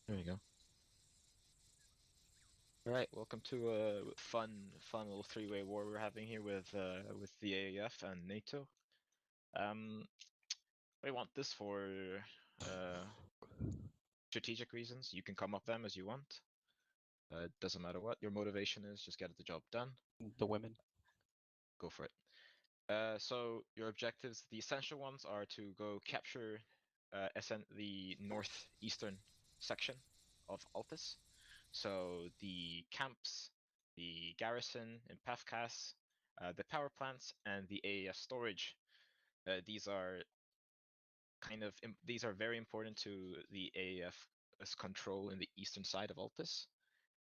There you go. All right, welcome to a fun little three-way war we're having here with the AAF and NATO. I want this for strategic reasons. You can come up with them as you want. It doesn't matter what your motivation is. Just get the job done. The women. Go for it. So your objectives, the essential ones, are to go capture the northeastern section of Altis. So the camps, the garrison in Pafkas, the power plants, and the AAF storage. These are very important to the AAF's control in the eastern side of Altis,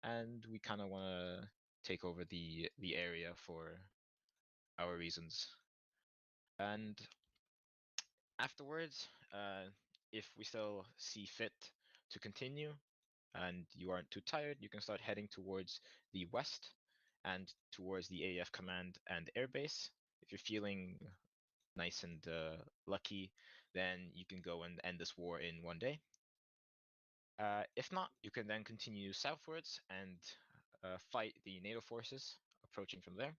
and we kind of want to take over the area for our reasons. And afterwards, if we still see fit to continue, and you aren't too tired, you can start heading towards the west and towards the AF command and airbase. If you're feeling nice and lucky, then you can go and end this war in one day. If not, you can then continue southwards and fight the NATO forces approaching from there,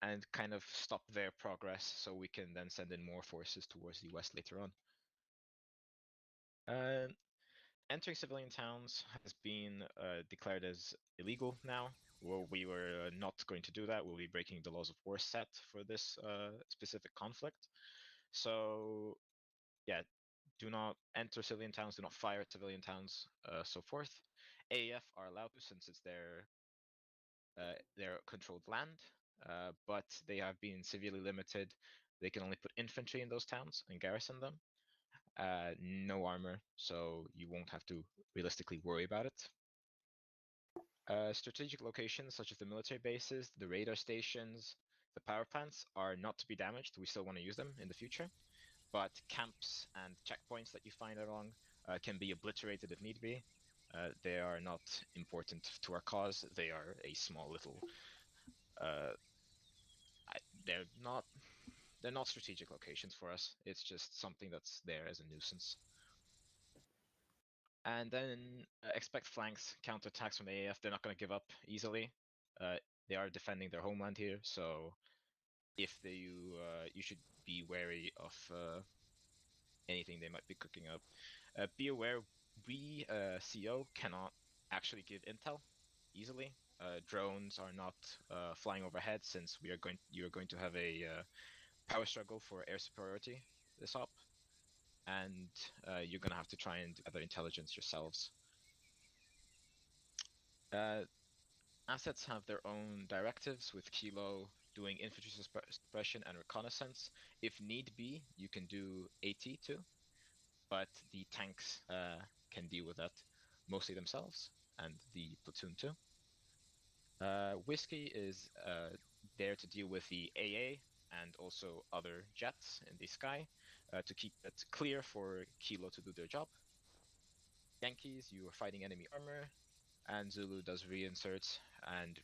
and kind of stop their progress so we can then send in more forces towards the west later on. Entering civilian towns has been declared as illegal now. Well, we were not going to do that. We'll be breaking the laws of war set for this specific conflict. So, yeah, do not enter civilian towns, do not fire at civilian towns, so forth. AF are allowed to, since it's their controlled land, but they have been severely limited. They can only put infantry in those towns and garrison them. No armor, so you won't have to realistically worry about it. Strategic locations such as the military bases, the radar stations, the power plants are not to be damaged. We still want to use them in the future, but camps and checkpoints that you find along can be obliterated if need be. They are not important to our cause. They are a small little. They're not strategic locations for us. It's just something that's there as a nuisance. And then expect flanks, counterattacks from the AF. They're not going to give up easily. They are defending their homeland here, so if you should be wary of anything they might be cooking up. Be aware, we CO cannot actually give intel easily. Drones are not flying overhead since you're going to have a power struggle for air superiority this op, and you're going to have to try and gather intelligence yourselves. Assets have their own directives, with Kilo doing infantry suppression and reconnaissance. If need be, you can do AT too, but the tanks can deal with that mostly themselves, and the platoon too. Whiskey is there to deal with the AA and also other jets in the sky to keep it clear for Kilo to do their job. Yankees, you are fighting enemy armor, and Zulu does reinserts and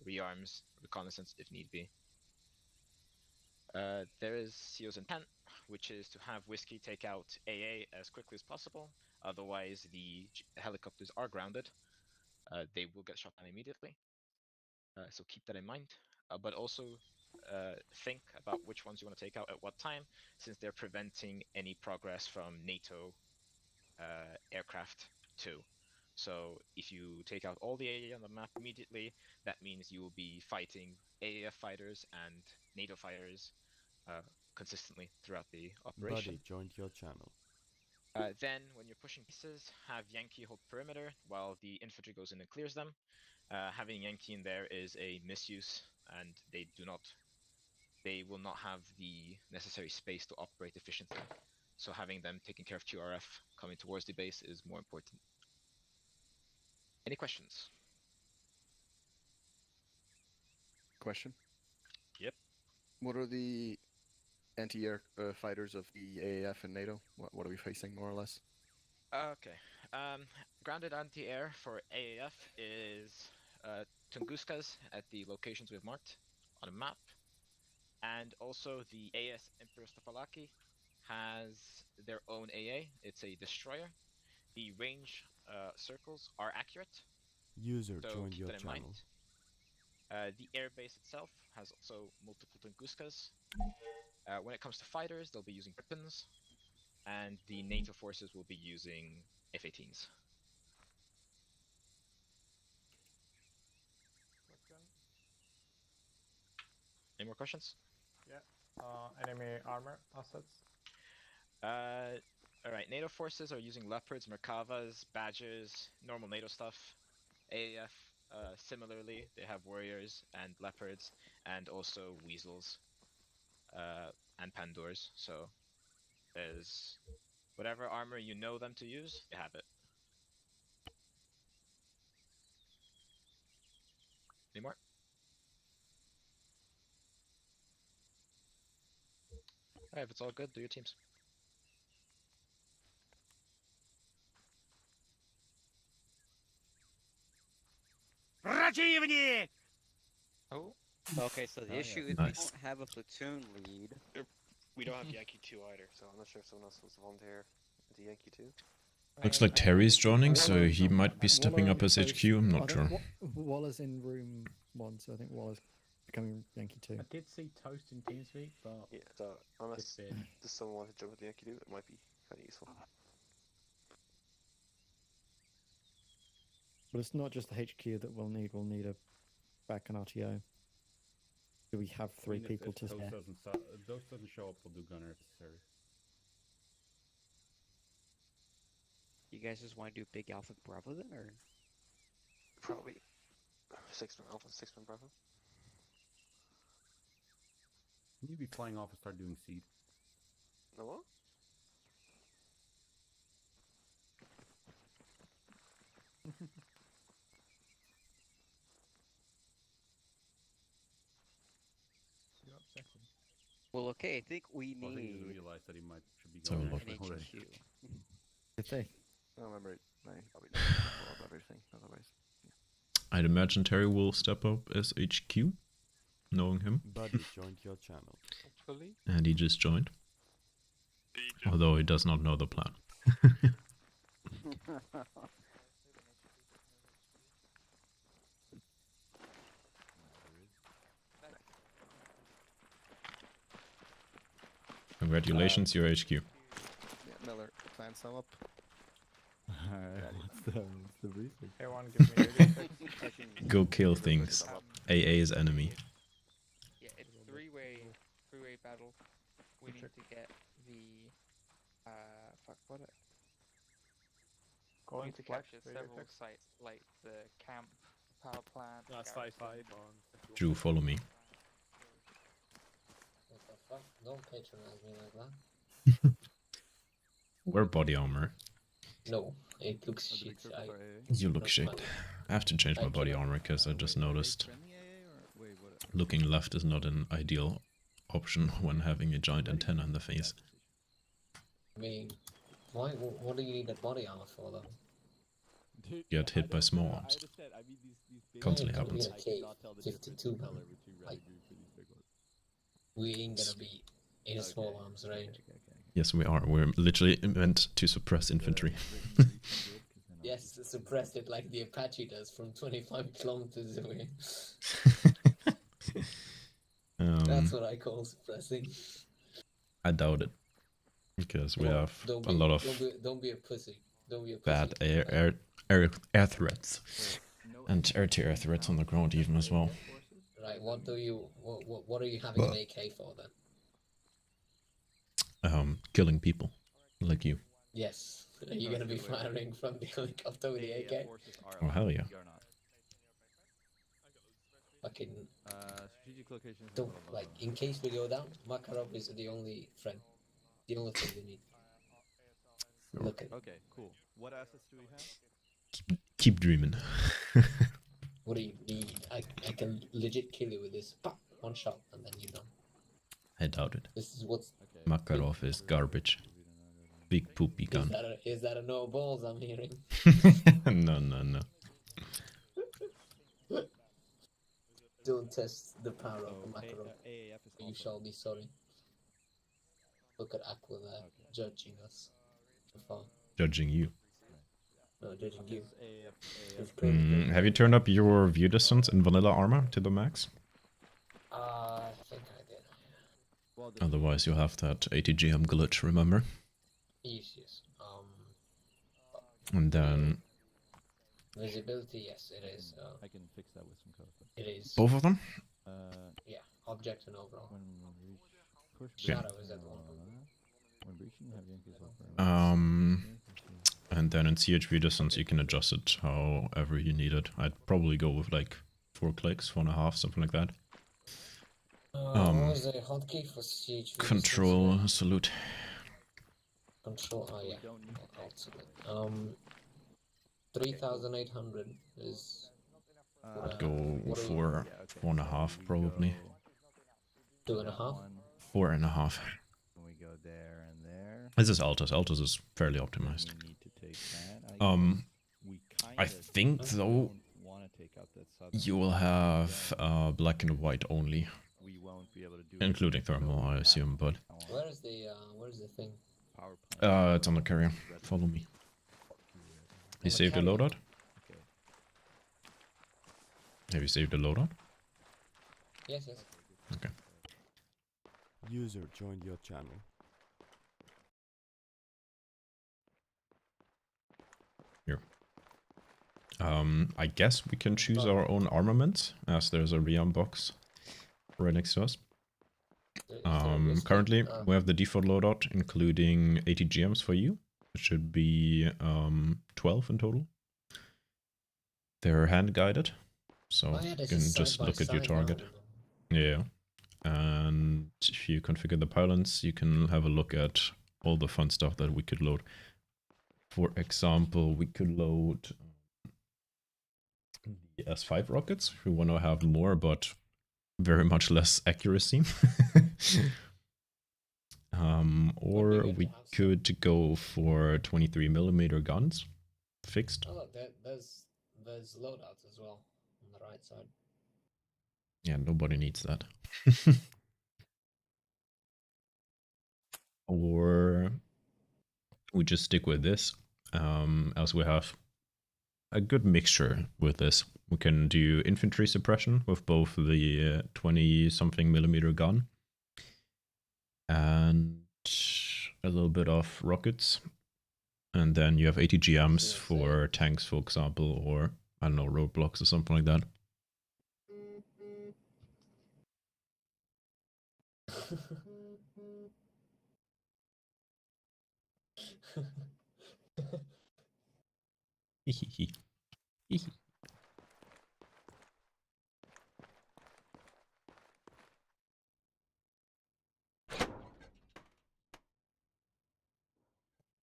rearms reconnaissance if need be. There is CO's intent, which is to have Whiskey take out AA as quickly as possible. Otherwise, the helicopters are grounded. They will get shot down immediately. So keep that in mind. But also think about which ones you want to take out at what time, since they're preventing any progress from NATO aircraft too. So if you take out all the AA on the map immediately, that means you will be fighting AAF fighters and NATO fighters consistently throughout the operation. Buddy joined your channel. Then, when you're pushing pieces, have Yankee hold perimeter while the infantry goes in and clears them. Having Yankee in there is a misuse, and they will not have the necessary space to operate efficiently. So having them taking care of QRF coming towards the base is more important. Any questions? Question. Yep. What are the anti-air fighters of the AAF and NATO? What are we facing, more or less? Okay. Grounded anti-air for AAF is Tunguskas at the locations we've marked on a map. And also the AS Emperor Stopalaki has their own AA. It's a destroyer. the range circles are accurate, User so joined keep your that in channel. mind. The airbase itself has also multiple Tunguskas. When it comes to fighters, they'll be using Gripens, and the NATO forces will be using F-18s. Any more questions? Yeah. Enemy armor assets. All right. NATO forces are using Leopards, Merkavas, Badgers, normal NATO stuff. AAF, similarly, they have Warriors and Leopards, and also Weasels, and Pandors. So there's whatever armor you know them to use, they have it. Any more? Alright, if it's all good, do your teams. Oh. Okay, so the issue is Nice. we don't have a platoon lead. We don't have Yankee 2 either, so I'm not sure if someone else wants to volunteer into Yankee 2. Looks like Terry's joining, so he might be stepping up as HQ. I'm I not think sure. Waller's in room 1, so I think Waller's becoming Yankee 2. I did see Toast in TeamSpeak, but Yeah, so unless disappeared. does someone want to jump with the Yankee 2, it might be kind of useful. But it's not just the HQ that we'll need a back an RTO. Do we have 3 people to spare? Those doesn't show up, we'll do gunner if necessary. You guys just want to do Big Alpha Bravo then, or? Probably 6-man Alpha, 6-man Bravo. Can you be flying off and start doing seed? No what? Well, okay, I think we Well, I think he need realized that he should be So going look. an actually already. HQ. Did they? I don't remember it. I probably don't know everything otherwise. I'd imagine Terry will step up as HQ, knowing him, Buddy joined your channel. Hopefully. and he just joined. Although he does not know the plan. Congratulations, you're HQ. Yeah, Miller, plan sum up. What's the reason? Everyone give me 86. Go kill things. AA is enemy. Yeah, it's three-way battle. We need to get the fuck what? We Going need to to flex, capture 86. several sites like the camp, power plant. That's garrison. 5-5. Drew, follow me. What the fuck? Don't patronize me like that. Wear body armor. No, it looks shit. You look shit. I have to change my body armor because I just noticed looking left is not an ideal option when having a giant antenna in the face. I mean, why? What do you need a body armor for, though? Get hit by small arms. Constantly Yeah, it's happens. gonna be a K 52 man. Like, we ain't gonna be in a small arms range. Yes, we are. We're literally meant to suppress infantry. Yes, suppress it like the Apache does from 25 kilometers away. That's what I call suppressing. I doubt it. Because we Come on, have don't a be- lot of Don't be a pussy. Don't be a pussy. bad air threats. And air-to-air threats on the ground even as well. Right, what are you having an AK for then? Killing people. Like you. Yes. Are you gonna be firing from the helicopter with the AK? Oh, hell yeah. Fucking Strategic location. don't, like, in case we go down, Makarov is the only friend. The only thing we need. Look at Okay, cool. What assets do we have? Keep dreaming. what do you need? I can legit kill you with this. Pop, one shot and then you're done. I doubt it. This is what's Makarov is garbage. Big poopy gun. is that a no balls I'm hearing? No. Don't test the power of Makarov. You shall be sorry. Look at Aqua there, judging us. For fun. Judging you. judging you. AF, It's crazy. Have you turned up your view distance in vanilla armor to the max? I think I did. Well, Otherwise you'll have that ATGM glitch, remember? Yes. And then... Visibility, yes, it is. I can fix that with some code. It is. Both of them? Yeah, object and overall. When we push Yeah. Shadow is at one. When breaching, have Yankees over. And then in CHV distance you can adjust it however you need it. I'd probably go with like 4 clicks, 4.5, something like that. What was the hotkey for CHV? Control, salute. Control, oh yeah. Alt salute. 3,800 is... I'd go 4.5 probably. 2.5? 4.5. We go there and there. This is Altis. Altis is fairly optimized. We need to take that. We I think though want to take out that southern you will have black and white only, we won't be able to do including thermal, I assume. But where's the thing? Power plant. it's on the carrier. Follow me. You saved the loadout? Okay. Have you saved the loadout? Yes. Okay. User joined your channel. Here. I guess we can choose our own armament, as there's a Realm box right next to us. Currently, we have the default loadout, including 80 GMs for you. It should be 12 in total. They're hand guided, so you can just look at your target. Yeah. And if you configure the pylons, you can have a look at all the fun stuff that we could load. For example, we could load the S5 rockets if we want to have more, but very much less accuracy. Or we could go for 23mm guns, fixed. Oh look, there's loadouts as well on the right side. Yeah, nobody needs that. Or we just stick with this, as we have a good mixture with this. We can do infantry suppression with both the 20-something millimeter gun and a little bit of rockets. And then you have 80 GMs for tanks, for example, or, I don't know, roadblocks or something like that.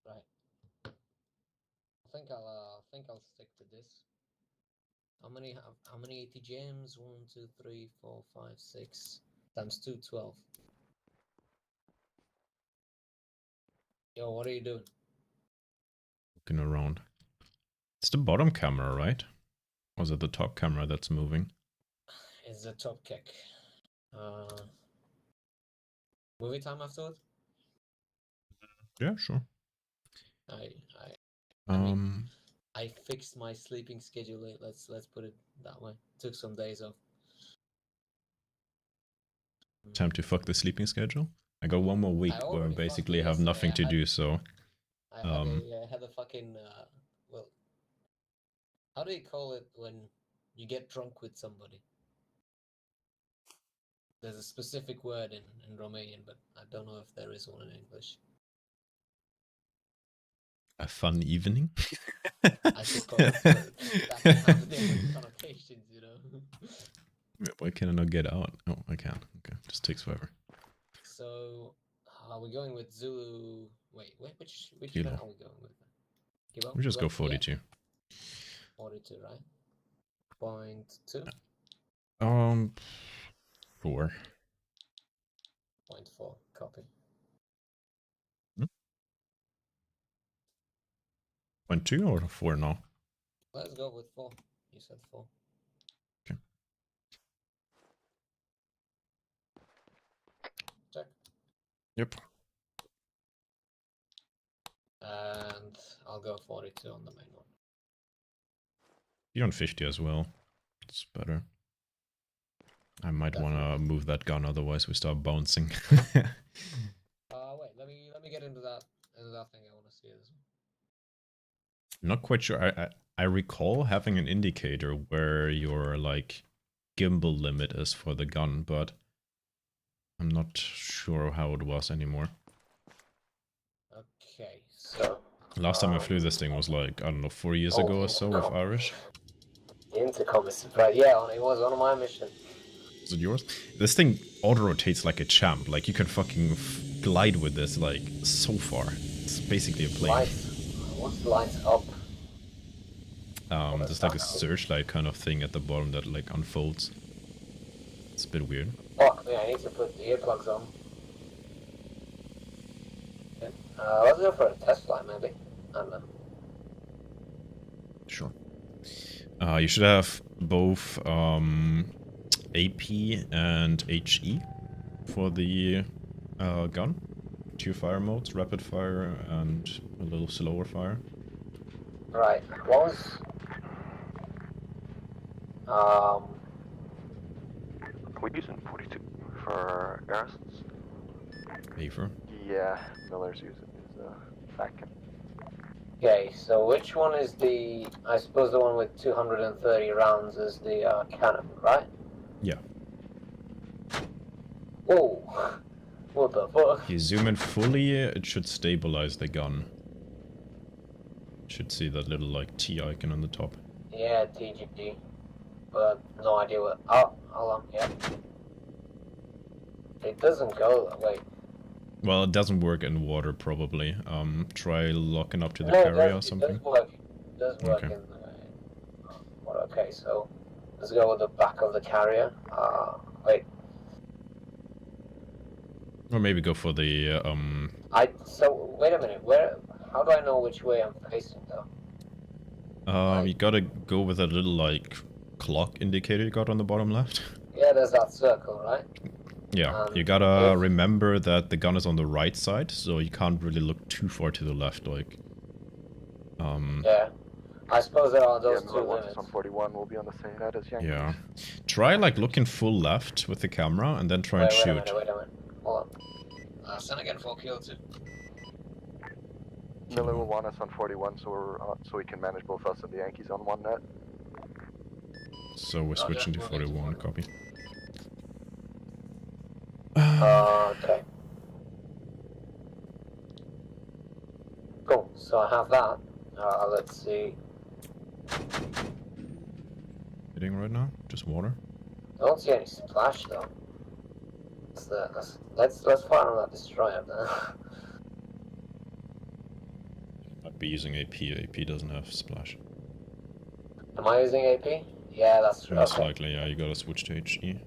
Right. I think I'll stick to this. How many ATGMs? 1, 2, 3, 4, 5, 6 times 2, 12. Yo, what are you doing? Looking around. It's the bottom camera, right? Or is it the top camera that's moving? It's the top kick. Movie time afterward? Yeah, sure. I fixed my sleeping schedule. Let's put it that way. Took some days off. Time to fuck the sleeping schedule. I got one more week where I basically have nothing to do, so... I had a fucking... well... How do you call it when you get drunk with somebody? There's a specific word in Romanian, but I don't know if there is one in English. A fun evening? I suppose. That can have different connotations, you know? Why can I not get out? Oh, I can. Okay, just takes forever. So, are we going with Zulu? Wait, which Kilo. event are we going with? Kilo? We just go 42. Yeah. 42, right? 0.2? 4. 0.4, copy. 0.2 or 4 now? Let's go with 4. You said 4. Okay. Check. Yep. And I'll go 42 on the main one. You're on 50 as well. It's better. I might want to move that gun, otherwise we start bouncing. Wait, let me get into that thing. I want to see this. Not quite sure. I recall having an indicator where your like gimbal limit is for the gun, but I'm not sure how it was anymore. Okay, so Last time I flew this thing was like, I don't know, 4 years ago or so with Irish. the intercom is right. Yeah, it was on my mission. Is it yours? This thing auto-rotates like a champ. Like, you can fucking glide with this, like, so far. It's basically a plane. What's lights up? There's like a searchlight kind of thing at the bottom that, like, unfolds. It's a bit weird. Fuck me, I need to put the earplugs on. Okay. Let's go for a test flight, maybe. I don't know. Sure. You should have both AP and HE for the gun. 2 fire modes, rapid fire and a little slower fire. Right, what was... We're using 42 for Arisons. Safer. Yeah, Miller's using his back. Okay, so which one is the... I suppose the one with 230 rounds is the cannon, right? Yeah. Whoa! What the fuck? If you zoom in fully, it should stabilize the gun. Should see that little like T icon on the top. Yeah, TGD. But no idea what... Oh, hold on, yeah. It doesn't go... Wait. Well, it doesn't work in water, probably. Try locking up to the No, carrier or something. It does work. It does work Okay. in the... Well, okay, so... Let's go with the back of the carrier. Wait. Or maybe go for the So, wait a minute. How do I know which way I'm facing, though? you gotta go with that little like clock indicator you got on the bottom left. Yeah, there's that circle, right? Yeah, you gotta remember that the gun is on the right side, so you can't really look too far to the left, like. Yeah. I suppose there are those two once limits. it's on 41, we'll be on the same net as Yankees. Yeah. Try like looking full left with the camera and then try and shoot. Wait a minute. Hold on. Send again for kill 2. Miller will want us on 41, so we can manage both us and the Yankees on one net. So we're switching to 41, copy. Okay. Cool, so I have that. Let's see. Hitting right now? Just water? I don't see any splash though. Let's fire on that destroyer then. I'd be using AP. AP doesn't have splash. Am I using AP? Yeah, that's true. Most Okay. likely, yeah, you gotta switch to HE.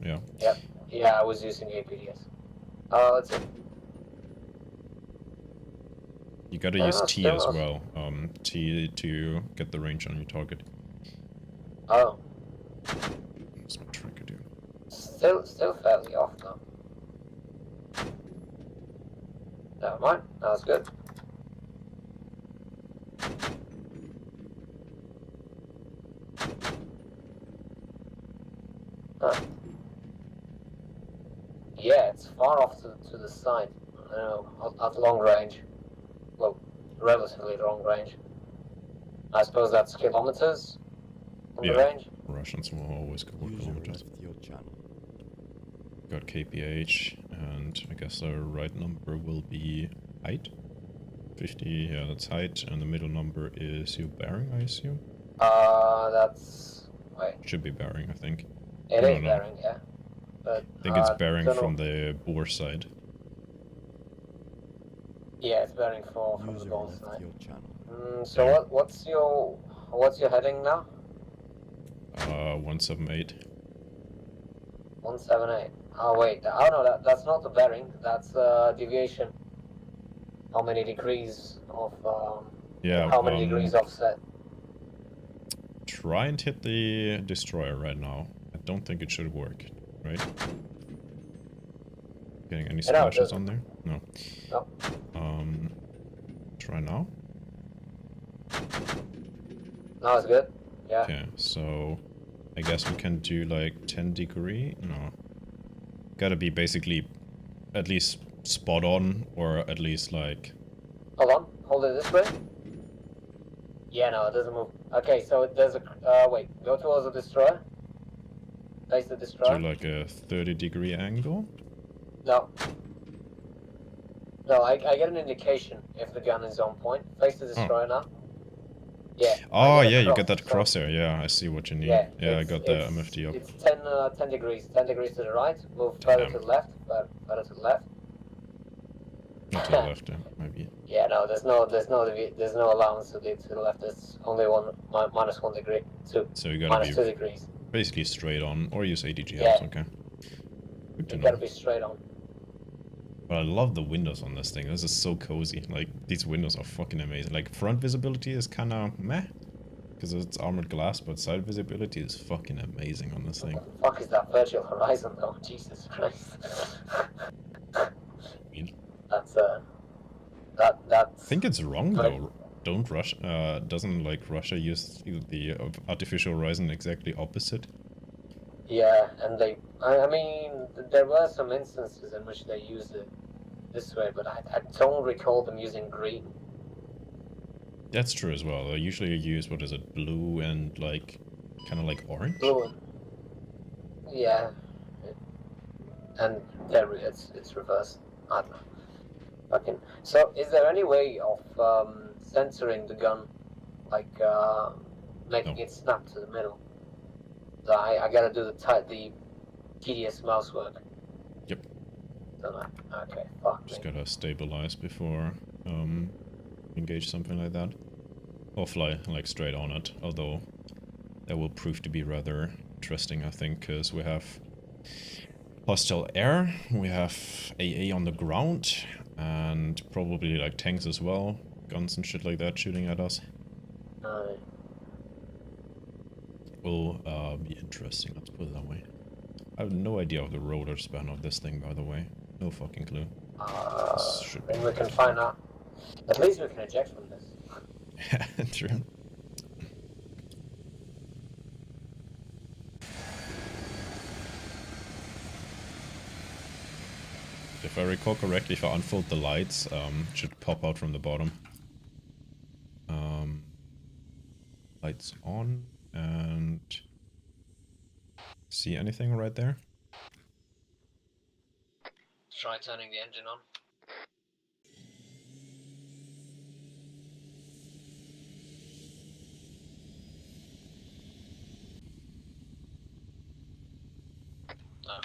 Yeah. Yep. Yeah, I was using AP, yes. Let's see. You gotta use T as well. T to get the range on your target. Oh. That's what trying to do. Still fairly off though. Never mind, that was good. Huh. Yeah, it's far off to the side. I know, at long range. Well, relatively long range. I suppose that's kilometers on the range. Russians will always go kilometers. Your channel. Got KPH, and I guess the right number will be height. 50, yeah, that's height, and the middle number is your bearing, I assume? That's... wait. Should be bearing, I think. It is bearing, yeah. But, I think it's bearing from the bore side. Yeah, it's bearing from the ball side. Your channel. So what's your heading now? 178. 178. Oh wait, oh no, that's not the bearing. That's deviation. How many degrees of Yeah. How many degrees offset? Try and hit the destroyer right now. I don't think it should work, right? Getting any splashes on there? No. No. Try now. Now it's good. Yeah. Okay, so I guess we can do like 10 degree. No, gotta be basically at least spot on, or at least like. Hold on. Hold it this way. Yeah, no, it doesn't move. Okay, so there's a wait. Go towards the destroyer. Face the destroyer. Do like a 30-degree angle. No. No, I get an indication if the gun is on point. Face the destroyer now. Yeah. Oh I get yeah, a you get cross, that so- crosshair. Yeah, I see what you need. Yeah, Yeah, I it's- got the it's- MFD up. It's 10 degrees. 10 degrees to the right. Move further to the left. Further to the left. Not to the left, maybe. Yeah, no, there's no allowance to the left. There's only minus 1 degree. Two. So you gotta Minus be 2 degrees. basically straight on, or use ADG Yeah. helps. Okay. Good to You know. gotta be straight on. But I love the windows on this thing. This is so cozy. Like, these windows are fucking amazing. Like, front visibility is kind of meh, because it's armored glass, but side visibility is fucking amazing on this thing. What the fuck is that virtual horizon though? Jesus Christ. That's I think it's wrong though. Don't Russia? Doesn't like Russia use the artificial horizon exactly opposite? Yeah, and I mean, there were some instances in which they used it this way, but I don't recall them using green. That's true as well. They usually use, what is it, blue and like, kind of like orange? Blue and, yeah. And there it's reversed. I don't know. Fucking. So, is there any way of censoring the gun, like making it snap to the middle? So I gotta do the tedious mouse work. Yep. Don't know. Okay, fuck Just me. gotta stabilize before engage something like that. Or fly like straight on it, although that will prove to be rather interesting, I think, because we have hostile air, we have AA on the ground, and probably like tanks as well, guns and shit like that shooting at us. Will be interesting, let's put it that way. I have no idea of the rotor span of this thing, by the way. No fucking clue. Then we can find out. At least we can eject from this. True. If I recall correctly, if I unfold the lights, it should pop out from the bottom. Lights on, and see anything right there? Try turning the engine on. No.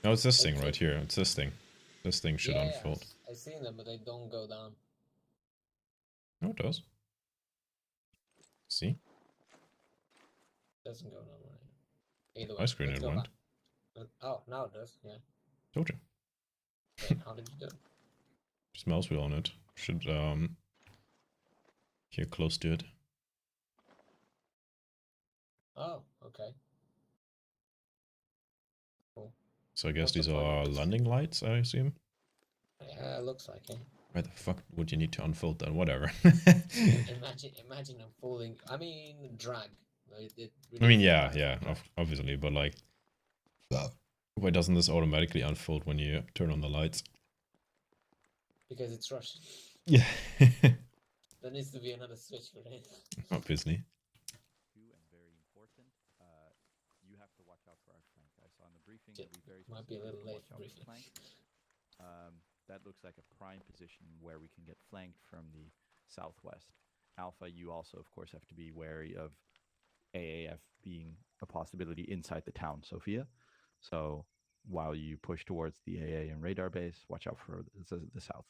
No, it's this thing right here. It's this thing. This thing should unfold. I've seen them, but they don't go down. No, it does. See? Doesn't go down right. Either way. My screen let's it go went. back. Oh, now it does. Yeah. Told you. Wait, how did you do it? Just mouse wheel on it. Should here close to it. Oh, okay. Cool. So I guess What's the these point are of this? landing lights, I assume. Yeah, it looks like it. Why the fuck would you need to unfold that? Whatever. Imagine unfolding. I mean, drag. I mean, yeah, obviously, but like, why doesn't this automatically unfold when you turn on the lights? Because it's Russian. Yeah. There needs to be another switch for it. Obviously. And very important, you have to watch out for our flank. I saw in the briefing that we very Might be a little specifically late watch out for briefing. flank. That looks like a prime position where we can get flanked from the southwest. Alpha, you also, of course, have to be wary of AAF being a possibility inside the town, Sophia. So while you push towards the AA and radar base, watch out for the south.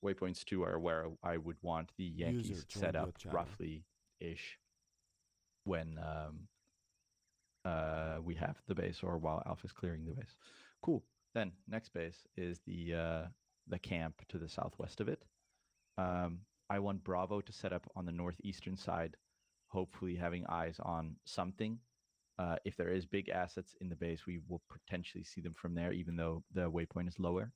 Waypoints 2 are where I would want the Yankees set up roughly-ish when we have the base or while Alpha's clearing the base. Cool. Then next base is the camp to the southwest of it. I want Bravo to set up on the northeastern side, hopefully having eyes on something If there is big assets in the base, we will potentially see them from there, even though the waypoint is lower.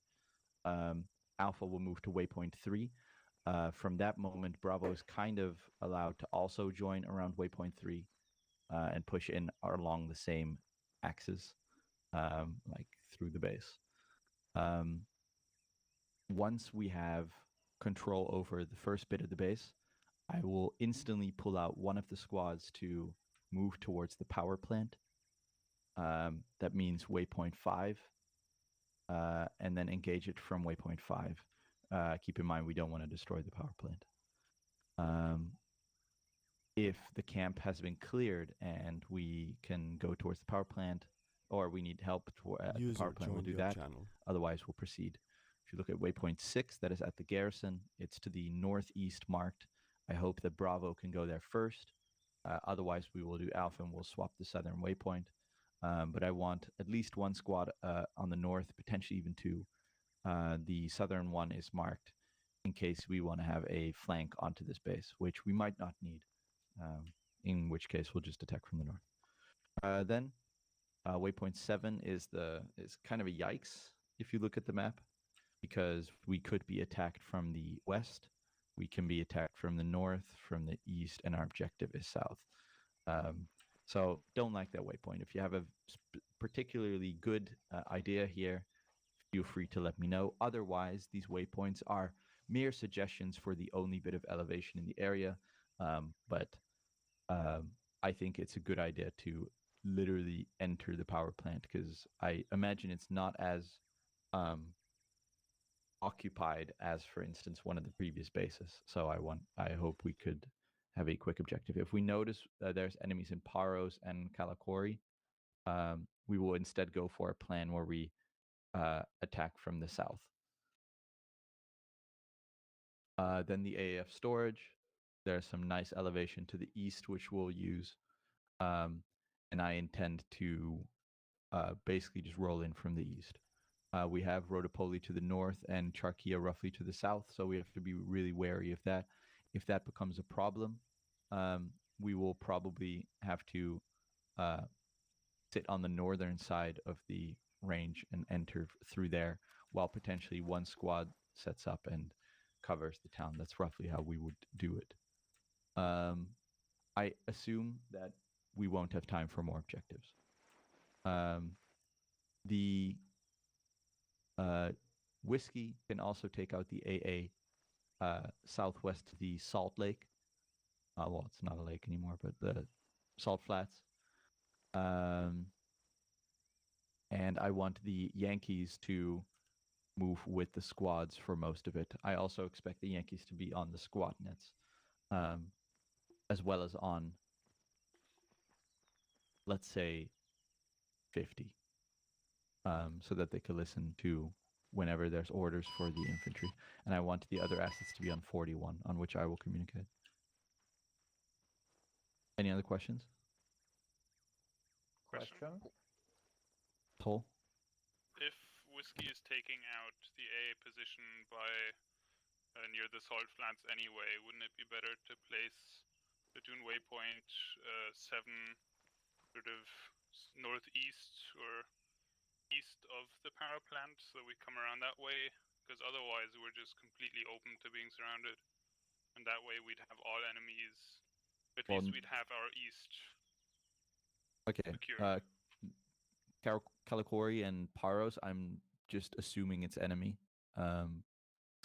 Alpha will move to waypoint 3. From that moment, Bravo is kind of allowed to also join around waypoint 3 and push in along the same axis, like through the base. Once we have control over the first bit of the base, I will instantly pull out one of the squads to move towards the power plant. That means waypoint 5, and then engage it from waypoint 5. Keep in mind, we don't want to destroy the power plant. If the camp has been cleared and we can go towards the power plant, or we need help at the power plant, we'll do that. Otherwise, we'll proceed. If you look at waypoint 6, that is at the garrison. It's to the northeast marked. I hope that Bravo can go there first. Otherwise, we will do Alpha and we'll swap the southern waypoint. But I want at least one squad on the north, potentially even 2. The southern one is marked in case we want to have a flank onto this base, which we might not need. In which case, we'll just attack from the north. Then, waypoint 7 is kind of a yikes if you look at the map, because we could be attacked from the west, we can be attacked from the north, from the east, and our objective is south. So don't like that waypoint. If you have a particularly good idea here, feel free to let me know. Otherwise, these waypoints are mere suggestions for the only bit of elevation in the area, but I think it's a good idea to literally enter the power plant, because I imagine it's not as occupied as, for instance, one of the previous bases. So I hope we could have a quick objective. If we notice there's enemies in Paros and Kalakori, we will instead go for a plan where we attack from the south. Then the AAF storage. There's some nice elevation to the east, which we'll use. And I intend to basically just roll in from the east. We have Rotopoli to the north and Charkia roughly to the south, so we have to be really wary of that. If that becomes a problem, we will probably have to sit on the northern side of the range and enter through there, while potentially one squad sets up and covers the town. That's roughly how we would do it. I assume that we won't have time for more objectives. The Whiskey can also take out the AA southwest to the Salt Lake. Well, it's not a lake anymore, but the Salt Flats. And I want the Yankees to move with the squads for most of it. I also expect the Yankees to be on the squad nets, as well as on, let's say, 50, so that they could listen to whenever there's orders for the infantry. And I want the other assets to be on 41, on which I will communicate. Any other questions? Question? Toll? If Whiskey is taking out the A position by near the Salt Flats anyway, wouldn't it be better to place platoon waypoint 7 sort of northeast or east of the power plant, so we come around that way? Because otherwise we're just completely open to being surrounded, and that way we'd have all enemies. At least we'd have our east. Okay. Kalakori and Paros, I'm just assuming it's enemy.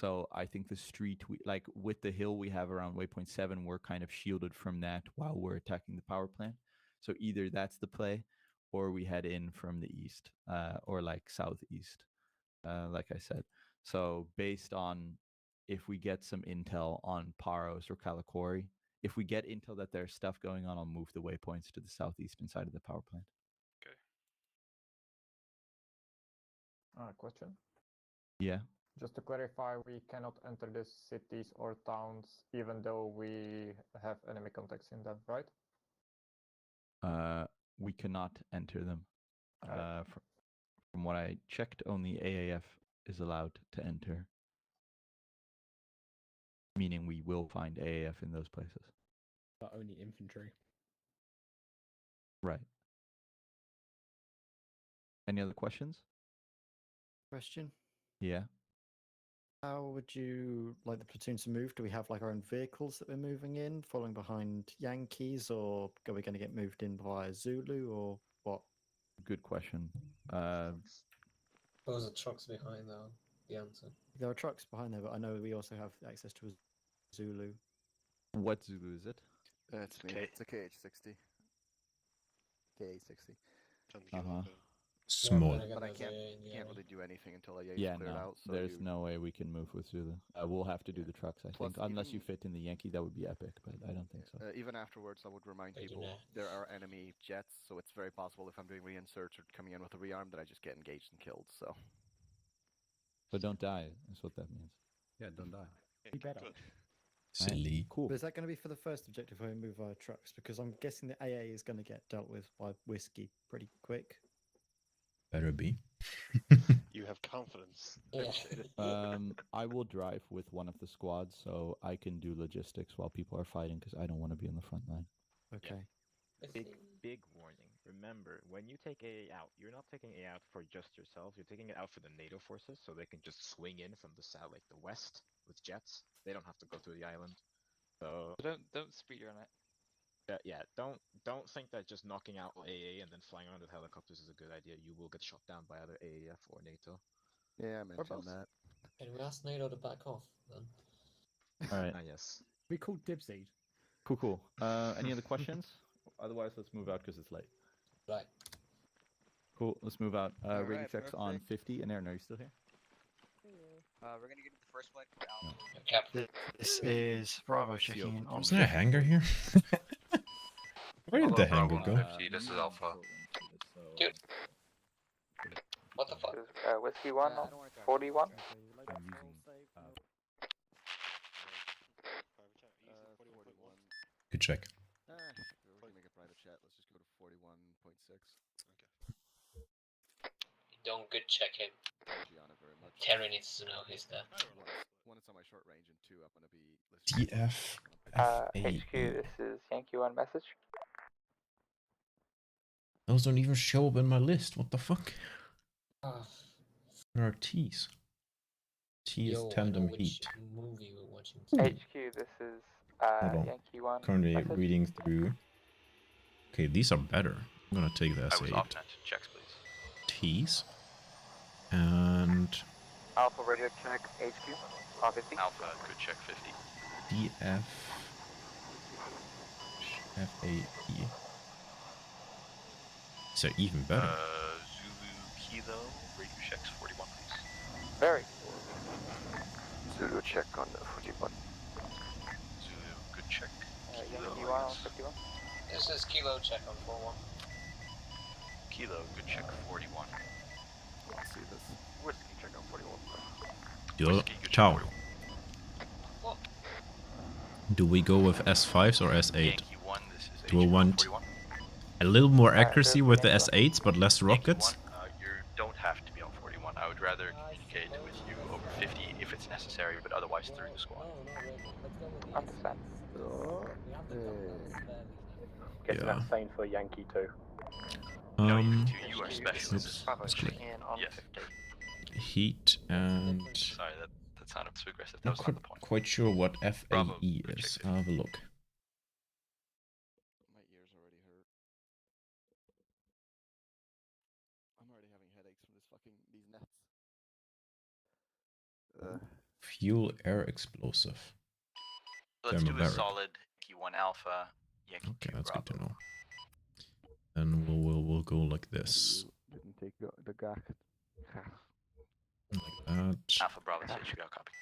So I think the street, like with the hill we have around waypoint 7, we're kind of shielded from that while we're attacking the power plant. So either that's the play, or we head in from the east, or like southeast, like I said. So based on if we get some intel on Paros or Kalakori, if we get intel that there's stuff going on, I'll move the waypoints to the southeastern side of the power plant. Question? Yeah. Just to clarify, we cannot enter the cities or towns even though we have enemy contacts in them, right? We cannot enter them. From what I checked, only AAF is allowed to enter. Meaning we will find AAF in those places. But only infantry. Right. Any other questions? Question. Yeah. How would you like the platoon to move? Do we have like our own vehicles that we're moving in, following behind Yankees, or are we going to get moved in via Zulu, or what? Good question. Those are trucks behind though. The answer. There are trucks behind there, but I know we also have access to a Zulu. What Zulu is it? It's me. It's a KH-60. KH-60. Small. But I can't really do anything until AA is Yeah, cleared no. out. So There's no way we can move with Zulu. We'll have to do the trucks, I Plus, think. Unless you even- fit in the Yankee, that would be epic, but I don't think so. Even afterwards, I would remind They do people not. there are enemy jets, so it's very possible if I'm doing reinserts or coming in with a rearm that I just get engaged and killed. So So don't die, is what that means. Yeah, don't die. Be better. Silly. Cool. But is that going to be for the first objective where we move via trucks? Because I'm guessing the AA is going to get dealt with by whiskey pretty quick. Better be. You have confidence. Yeah. I will drive with one of the squads, so I can do logistics while people are fighting, because I don't want to be on the front line. Okay. Big warning. Remember, when you take AA out, you're not taking AA out for just yourselves. You're taking it out for the NATO forces, so they can just swing in from the south, like the west, with jets. They don't have to go to the island. So Don't speedrun it. yeah, don't think that just knocking out AA and then flying around with helicopters is a good idea. You will get shot down by either AAF or NATO. yeah, I mentioned that. Can we ask NATO to back off then? All right. Yes. We called Dipseed. Cool. Any other questions? Otherwise, let's move out because it's late. Right. Cool. Let's move out. Alright, Rating checks on perfect. 50. Aneirin, are you still here? We're gonna get to the first flight for Alpha. Captain. This is Bravo checking in on. Isn't there a hangar here? Where did the hangar go? This is Alpha. Dude. What the fuck? Whiskey 1 on 41. I'm using. Good check. We can make a private chat. Let's just go to 41.6. Don't good check him. Gianna very much. Terry needs to know he's there. One, it's on my short range, and two, I'm gonna be listening. TF. HQ, this is Yankee 1 message. Those don't even show up in my list. What the fuck? Ah, Where are T's? T is yo, I know tandem which heat. movie we're watching. HQ, this is Hold on. Yankee 1 Currently message. reading through. Okay, these are better. I'm gonna take the S8. Checks, please. T's. And Alpha radio check HQ on 50. Alpha, good check 50. DF. FAE. These are even better. Zulu Kilo, radio checks 41, please. Very. Zulu check on the 41. Zulu, good check. Yankee 1 on 51. This is Kilo check on 4-1. Kilo, good check 41. Let's see this. Whiskey check on 41. Yo, Whiskey, good check ciao. 41. Do we go with S5s or S8? Yankee 1, this is Do we HQ want 41. a little more accuracy with the S8s but less Yankee rockets? 1, you don't have to be on 41. I would rather communicate with you over 50 if it's necessary, but otherwise through the squad. Understand. Guessing that's same for Yankee 2. No, you two, you are specialists. Oops, Bravo that's correct. checking in on Yes. 50. Heat and Sorry, that sounded too aggressive. That not was not the point. quite sure what Bravo, FAE good is. check. I'll have a look. My ears already hurt. I'm already having headaches from these nets. Fuel air explosive. Let's do a Thermobaric. solid Yankee 1 Alpha, Yankee Okay, 2 that's Bravo. good to know. And we'll go like this. Didn't take the gag. Like that. Alpha Bravo to HQ, copy.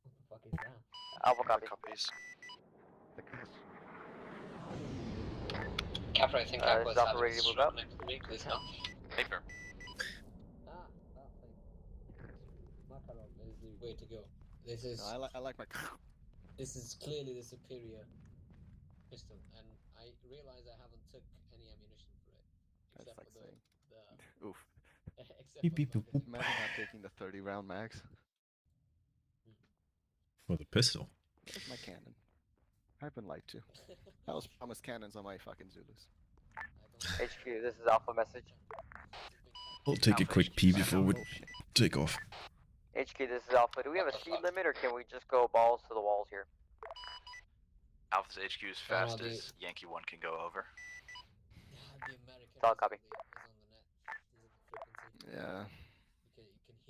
What the fuck is that? Alpha copy. Copies. Captain, I think This Aqua's is Alpha having a radio move stroke out. next to me, please no. Paper. Ah, that thing. Makarov is the way to go. This is I like my. this is clearly the superior pistol, and I realize I haven't took any ammunition for it, That's except like for saying. the Oof. except Beep, for beep, the boop, fucking- Imagine not taking the 30 round mags. For the pistol. Where's my cannon? I've been lied to. I was promised cannons on my fucking Zulus. HQ, this is Alpha message. I'll take a quick pee before we take off. HQ, this is Alpha. Do we have a speed limit, or can we just go balls to the walls here? Alpha's HQ is fastest. Yankee 1 can go over. Solid copy. Yeah.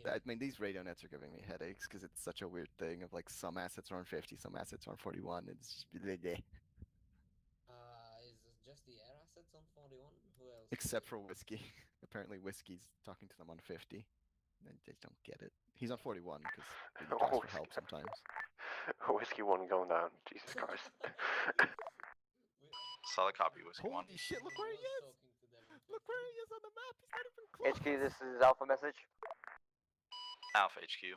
I mean, these radio nets are giving me headaches because it's such a weird thing of like some assets are on 50, some assets are on 41. It's just bleh. Is it just the air assets on 41? Who else? Except for Whiskey. Apparently Whiskey's talking to them on 50. And they don't get it. He's on 41 because he asks for help sometimes. Whiskey 1 going down. Jesus Christ. Solid copy, Whiskey 1. Holy shit, look where he is! Look where he is on the map, he's not even close! HQ, this is Alpha message. Alpha HQ,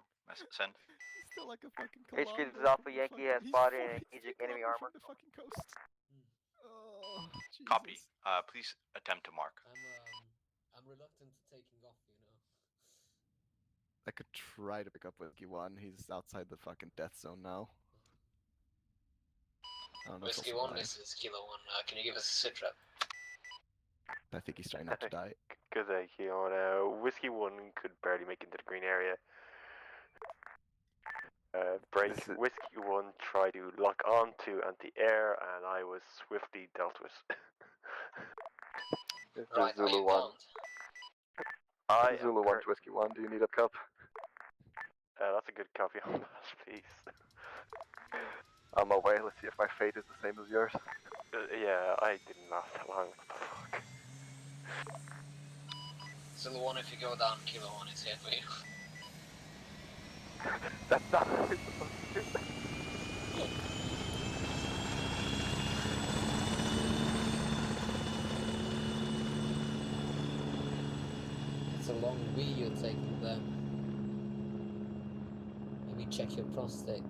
send. He's still like a fucking HQ, this is Alpha Yankee, has spotted an strategic enemy armor. The fucking coast. Oh, Copy. Please attempt to mark. I'm reluctant to taking off, you know. I could try to pick up Whiskey 1, he's outside the fucking death zone now. Whiskey 1, this is Kilo 1. Can you give us a sit rep? I think he's trying not to die. Good IQ on Whiskey 1 could barely make it into the green area. Break. Whiskey 1 tried to lock on to anti-air and I was swiftly dealt with. Right, Zulu 1. Zulu 1 to Whiskey 1, do you need a cup? That's a good copy on that, please. I'm away, let's see if my fate is the same as yours. Yeah, I didn't last that long, what the fuck. Zulu 1, if you go down, Kilo 1 is here for you. That's not what we're supposed to do. It's a long wee you're taking there. Maybe check your prostate.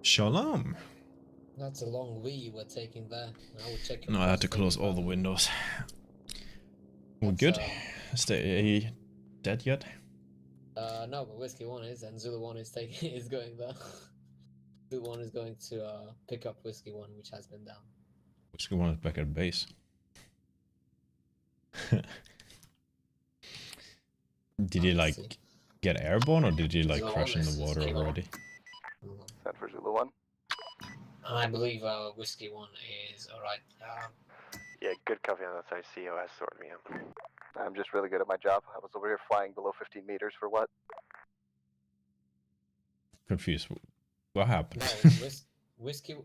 Shalom. That's a long wee you were taking there. I will check your No, I had to close all the windows. We're good. Is the AA dead yet? No, but Whiskey 1 is, and Zulu 1 is taking is going there. Zulu 1 is going to pick up Whiskey 1, which has been down. Whiskey 1 is back at base. Did he like get airborne or did he like crash in the water already? Set for Zulu 1. I believe Whiskey 1 is alright. Yeah, good copy on that side. COS sorted me out. I'm just really good at my job. I was over here flying below 15 meters for what? Confused. What happened? No, Whiskey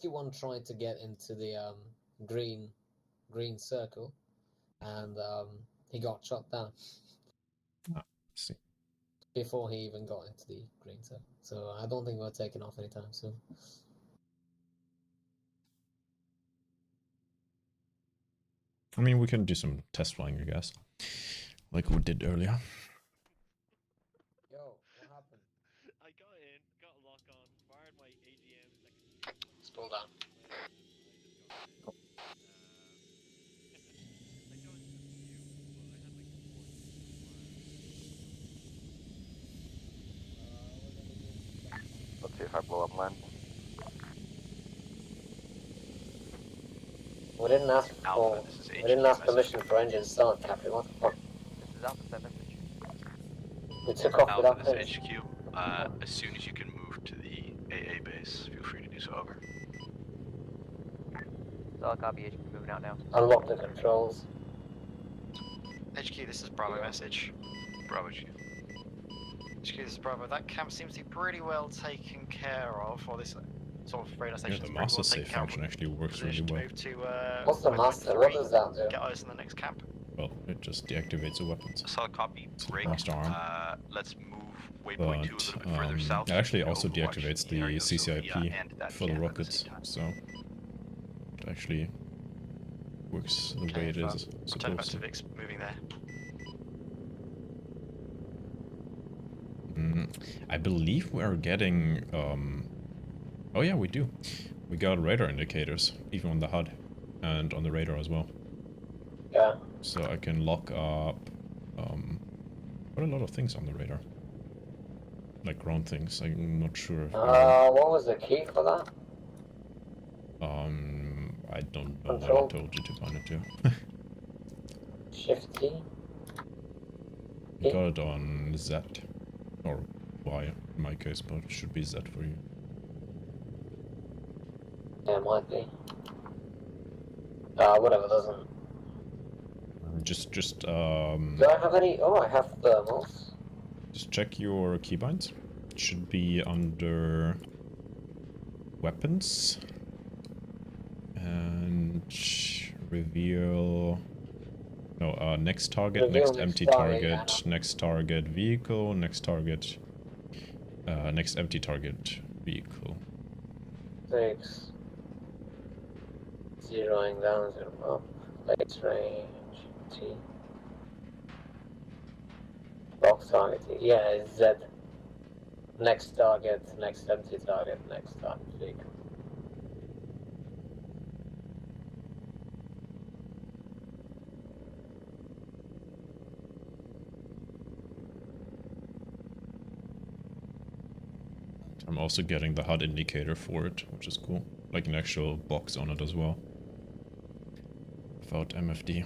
1 tried to get into the green circle, and he got shot down. Ah, see. Before he even got into the green circle. So I don't think we're taking off anytime soon. I mean, we can do some test flying, I guess, like we did earlier. Yo, what happened? I got in, got a lock on, fired my AGM. Let's pull down. Let's see if I blow up land. We didn't ask for. We didn't ask permission for engine start, Captain. What the fuck? This is Alpha 7. We took off without Alpha, this permission. is HQ. As soon as you can move to the AA base, feel free to do so. Over. Solid copy, HQ moving out now. Unlock the controls. HQ, this is Bravo message. Bravo HQ. HQ, this is Bravo. That camp seems to be pretty well taken care of, or this sort of radar Yeah, station the is pretty master well safe taken care of. function actually works really Position to well. move to, What's the master? What does that do? Get eyes on the next camp. Well, it just deactivates the weapons. Solid copy. Break. Master arm. Let's move waypoint 2 a little bit further south. It actually to also Overwatch deactivates the the area of Sofia CCIP and that for the camp at the rockets, same time. so it actually works the way it is Lieutenant supposed to. Pacific's moving there. I believe we are getting. Oh yeah, we do. We got radar indicators, even on the HUD, and on the radar as well. Yeah. So I can lock up quite a lot of things on the radar. Like ground things. I'm not sure if What was the key for that? I don't know Control. what I told you to bind it to. Shift T. I got it on Z. Or Y in my case, but it should be Z for you. Yeah, it might be. Whatever, doesn't. Just Do I have any? Oh, I have thermals. Just check your keybinds. It should be under weapons and reveal. No, next target, Reveal next next empty target, target, next target vehicle, next target, next empty target vehicle. 6. Zeroing down, 0 up. Place range T. Box target T. Yeah, it's Z. Next target, next empty target, next target vehicle. I'm also getting the HUD indicator for it, which is cool. Like an actual box on it as well. Without MFD.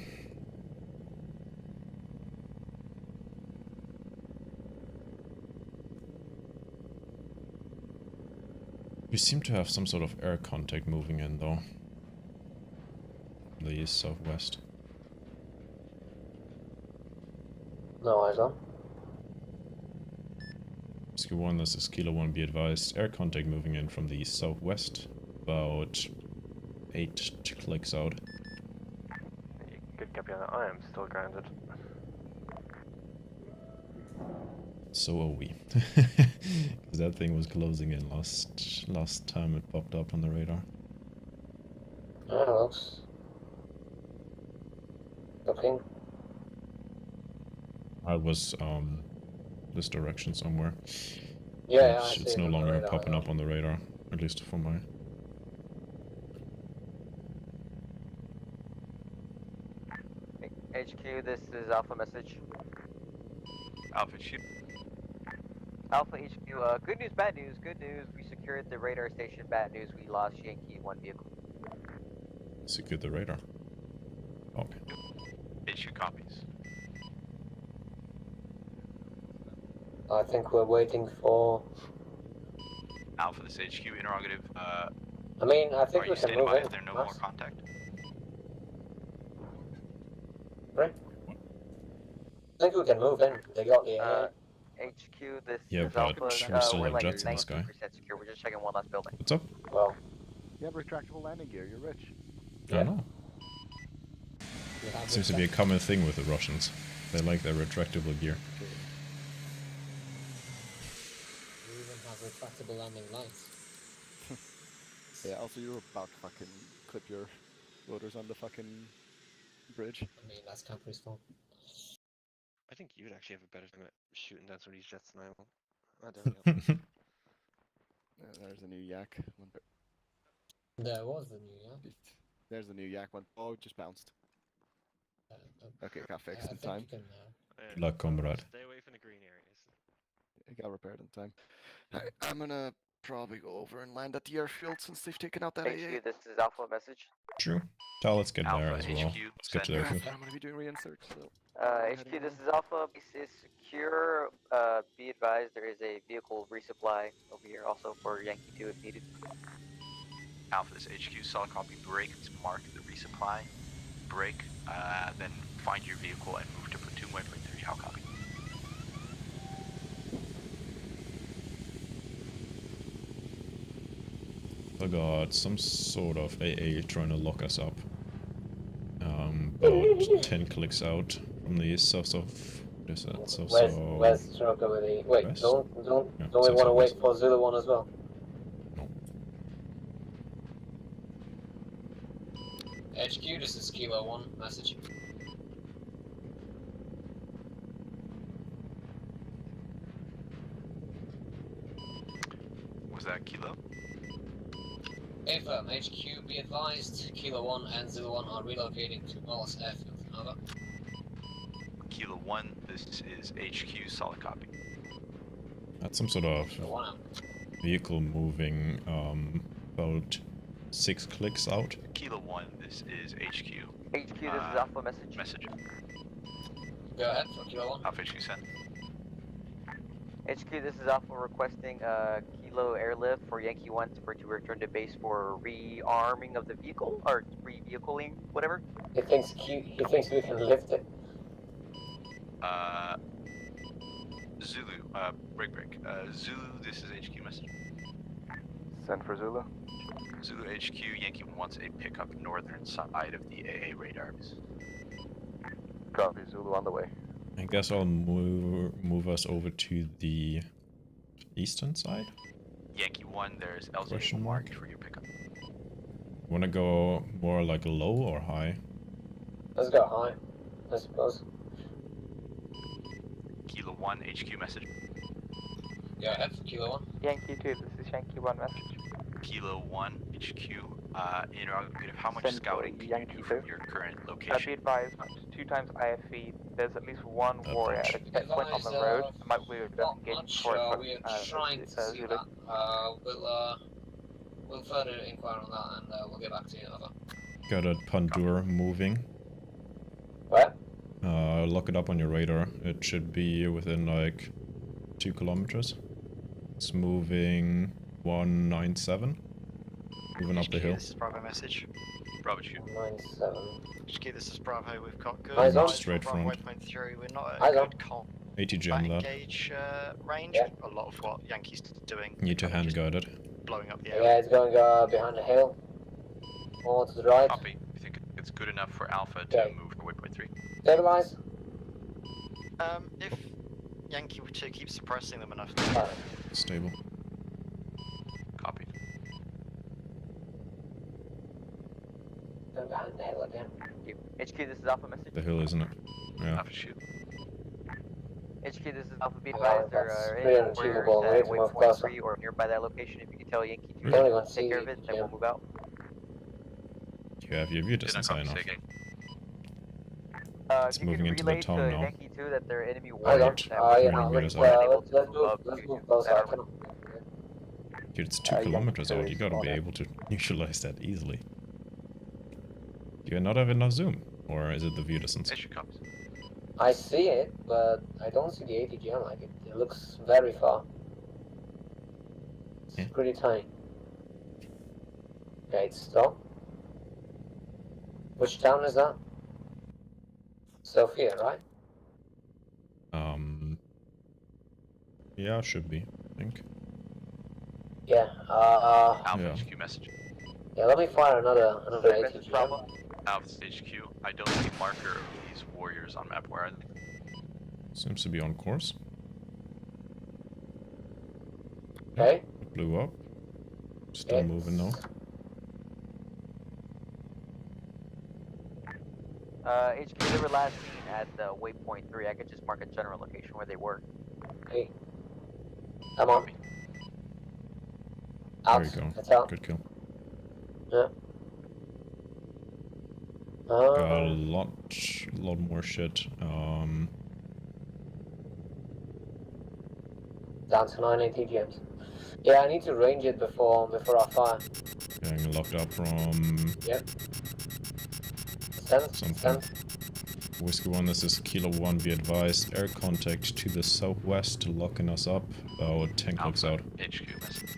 We seem to have some sort of air contact moving in though. The east southwest. No eyes on. Skill 1, this is Kilo 1, be advised. Air contact moving in from the east southwest. About 8 clicks out. Good copy on that. I am still grounded. So are we. Because that thing was closing in last time it popped up on the radar. Looks. Looking. I was this direction somewhere. Yeah, It's no longer popping up on the radar, at least for my. HQ, this is Alpha message. Alpha HQ. Alpha HQ, good news, bad news. Good news, we secured the radar station. Bad news, we lost Yankee 1 vehicle. Secured the radar. Okay. HQ copies. I think we're waiting for. Alpha, this HQ, interrogative. I mean, I think are we you can standing move by in. if there are no more contact? Right. I think we can move in. They got the HQ, this Yeah, is but Alpha. we still We're have like jets in the 90% sky. secure. We're just checking one last building. What's up? Well, You have retractable landing gear, you're rich. I know. Seems to be a common thing with the Russians. They like their retractable gear. We even have retractable landing lights. Yeah, also you were about to fucking clip your rotors on the fucking bridge. I mean, that's Camper's fault. I think you'd actually have a better time at shooting down some of these jets than I will. Oh, there we go. There's a new yak. There was the new yak. There's the new yak one. Oh, it just bounced. Okay, got fixed in time. You can, Good luck, comrade. Stay away from the green areas. It got repaired in time. I'm gonna probably go over and land at the airfield since they've taken out that AA. HQ, this is Alpha message. True. Tell, let's get there Alpha as well. HQ, Let's get to the airfield. I'm gonna be doing reinserts, so. HQ, this is Alpha. Base is secure. Be advised, there is a vehicle resupply over here also for Yankee 2 if needed. Alpha, this HQ, solid copy, break, mark the resupply, break, then find your vehicle and move to platoon waypoint 3, how copy? I got some sort of AA trying to lock us up. About 10 clicks out from the east south of. What is that? West stroke over the. Wait, West? don't Yeah, we want to south-southwest. wait for Zulu 1 as well? HQ, this is Kilo 1, message. Was that Kilo? Affirm, HQ, be advised, Kilo 1 and Zulu 1 are relocating to Wallace Airfield. Over. Kilo 1, this is HQ, solid copy. That's some sort of vehicle moving about 6 clicks out. Kilo 1, this is HQ. HQ, this is Alpha message. Message. Go ahead for Kilo 1. Alpha HQ sent. HQ, this is Alpha requesting Kilo airlift for Yankee 1 to return to base for rearming of the vehicle, or re-vehicling, whatever. He thinks we can lift it. Zulu, break. Zulu, this is HQ message. Send for Zulu. Zulu HQ, Yankee wants a pickup northern side of the AA radars. Copy, Zulu on the way. I guess I'll move us over to the eastern side. Yankee 1, there's LZ Question mark. for your pickup. Wanna go more like low or high? Let's go high, I suppose. Kilo 1, HQ message. Go ahead for Kilo 1. Yankee 2, this is Yankee 1 message. Kilo 1, HQ, interrogative, how much Send scouting for can Yankee you do from 2. your current Be location? advised, 2 times IFE, there's at least one warrior at a checkpoint on the road. I might be engaged for We're trying to see Zulu. that. We'll further inquire on that and we'll get back to you. Over. Got a Pandur moving. What? Look it up on your radar. It should be within like 2 kilometers. It's moving 197. Moving up the hill. This is Bravo message. Bravo shoot. 97. HQ, this is Bravo. We've got good Eyes on. Straight from front. waypoint 3. We're not Eyes at on. good combat 80 gem that. engage range. Yeah. A lot of what Yankees doing. Need to hand guide it. Blowing up the area. Yeah, it's going behind the hill. More to the right. Copy. We think it's good enough for Alpha to Okay. move to waypoint 3. Stabilize. If Yankee 2 keeps suppressing them enough. Stable. Copy. Going behind the hill again. HQ, this is Alpha message. The hill, isn't it? Yeah. Alpha shoot. HQ, this is Alpha. Be Oh, advised, there that's are pretty any unachievable. warriors We at need to move waypoint closer. 3 or nearby that location. If you can tell Yankee 2 Really? Only to one take care of C, it, then yeah. we'll move out. You have your view Did not distance high copy, enough. say again. It's If you moving can into the relay town to now. Yankee 2 that there are enemy Hold warriors Right. at on. waypoint Right. 3 Let's are unable let's to move. move up Let's due move to closer. I that cannot. Dude, it's 2 Yankee kilometers 2 out. You is gotta be spotted. able to neutralize that easily. Do you not have enough zoom? Or is it the view distance? Issue copies. I see it, but I don't see the ATGM like it. It looks very far. It's Yeah. pretty tiny. Okay, it's stop. Which town is that? Sophia, right? Yeah, should be, I think. Yeah. Alpha Yeah. HQ message. Yeah. Let me fire another Message Bravo. ATGM. Alpha HQ. I don't see marker of these warriors on map. Where are they? Seems to be on course. Okay. It blew up. Still It's- moving now. HQ, they were last seen at waypoint 3. I could just mark a general location where they were. Okay. Come on. Out. There you go. That's out. Good kill. Yeah. Got a lot more shit. Down to 9 ATGMs. Yeah, I need to range it before I fire. Getting locked up from Yep. Send. something. Whiskey 1, this is Kilo 1, be advised. Air contact to the southwest, locking us up. Oh, tank looks out. HQ message.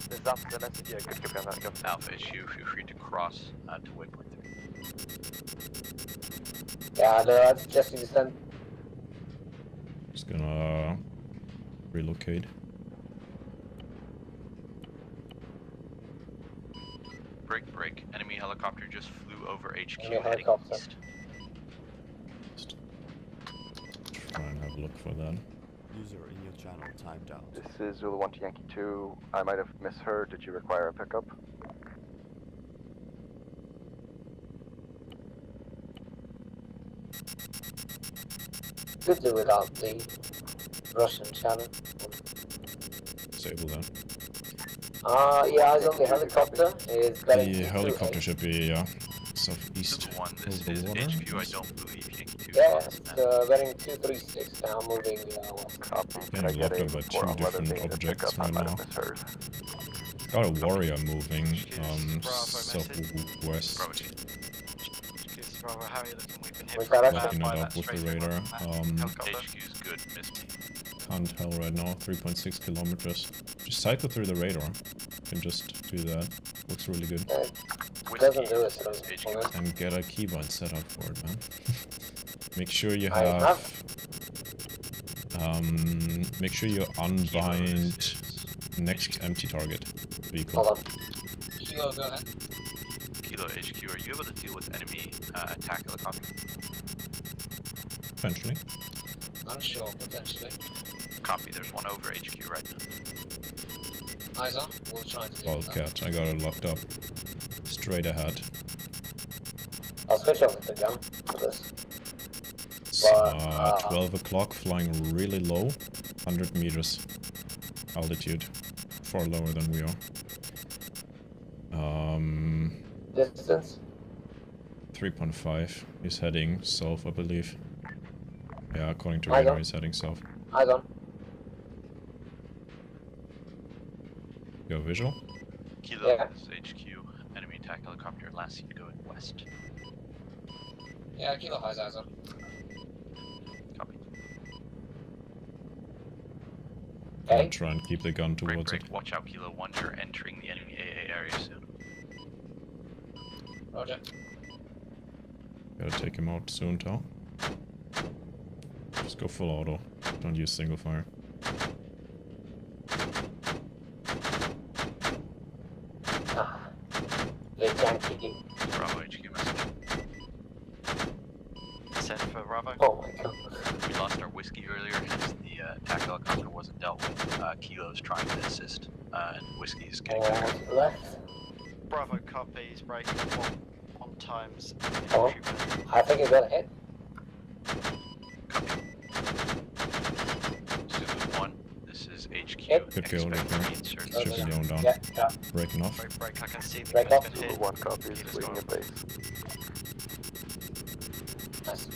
This is Alpha, the message. Yeah, good copy on that. Go. Alpha HQ, feel free to cross to waypoint 3. Yeah, they're suggesting descent. Just gonna relocate. Break. Enemy helicopter just flew over HQ Enemy heading helicopter. east. Try and have a look for that. User in your channel timed out. This is Zulu 1 to Yankee 2. I might have misheard. Did you require a pickup? Could do without the Russian channel. Disable that. Yeah, eyes on the helicopter. Is bearing The 228. helicopter should be southeast Zulu 1, this over is water. HQ. I don't believe Yankee 2 Yeah, crossed it's that. bearing 236 now, moving west. Copy. Can I Getting get locked a up by report 2 on whether different they need a objects pickup? I right might now. have misheard. Got a warrior moving Bravo southwest. Excuse Bravo, how are you looking? We've been hit Which from the direction? back Looking by it that up with the straight radar. helicopter. HQ's good, missed me. Can't tell right now. 3.6 kilometers. Just cycle through the radar. Can just do that. Looks really good. Doesn't do it, so it's for me. And get a keybind set up for it, man. Make sure you I have. Make sure you unbind next empty target vehicle. Hold on. Kilo, go ahead. Kilo HQ, are you able to deal with enemy attack helicopter? Potentially. Unsure, potentially. Copy, there's one over HQ right now. Eyes on, we'll try to deal with that. Wildcat, I got it locked up. Straight ahead. I'll switch over the gun for this. It's 12 o'clock, flying really low. 100 meters altitude. Far lower than we are. Distance? 3.5. He's heading south, I believe. Yeah, according to Eyes radar, on. he's heading south. Eyes on. Go visual. Kilo, Yeah. this is HQ. Enemy attack helicopter, last seen going west. Yeah, Kilo has eyes on. Copy. I'll try and keep the gun Break, towards break. it. Watch out, Kilo 1, you're entering the enemy AA area soon. Roger. Gotta take him out soon, Tal. Just go full auto. Don't use single fire. The Yankee. Bravo HQ message. Send for Bravo. Oh my god. We lost our whiskey earlier, hence the attack helicopter wasn't dealt with. Kilo's trying to assist, and whiskey's getting back. Left. Bravo copies, break one times. Oh, I think you got a hit. Zulu 1, this is HQ. Yep. Good kill, good kill. Insert Ship is going down. Yeah, yeah. Breaking off. Break, break, I can see the Break gun's off. been hit. One copy is Kilo's leaving gone. a base. Nice.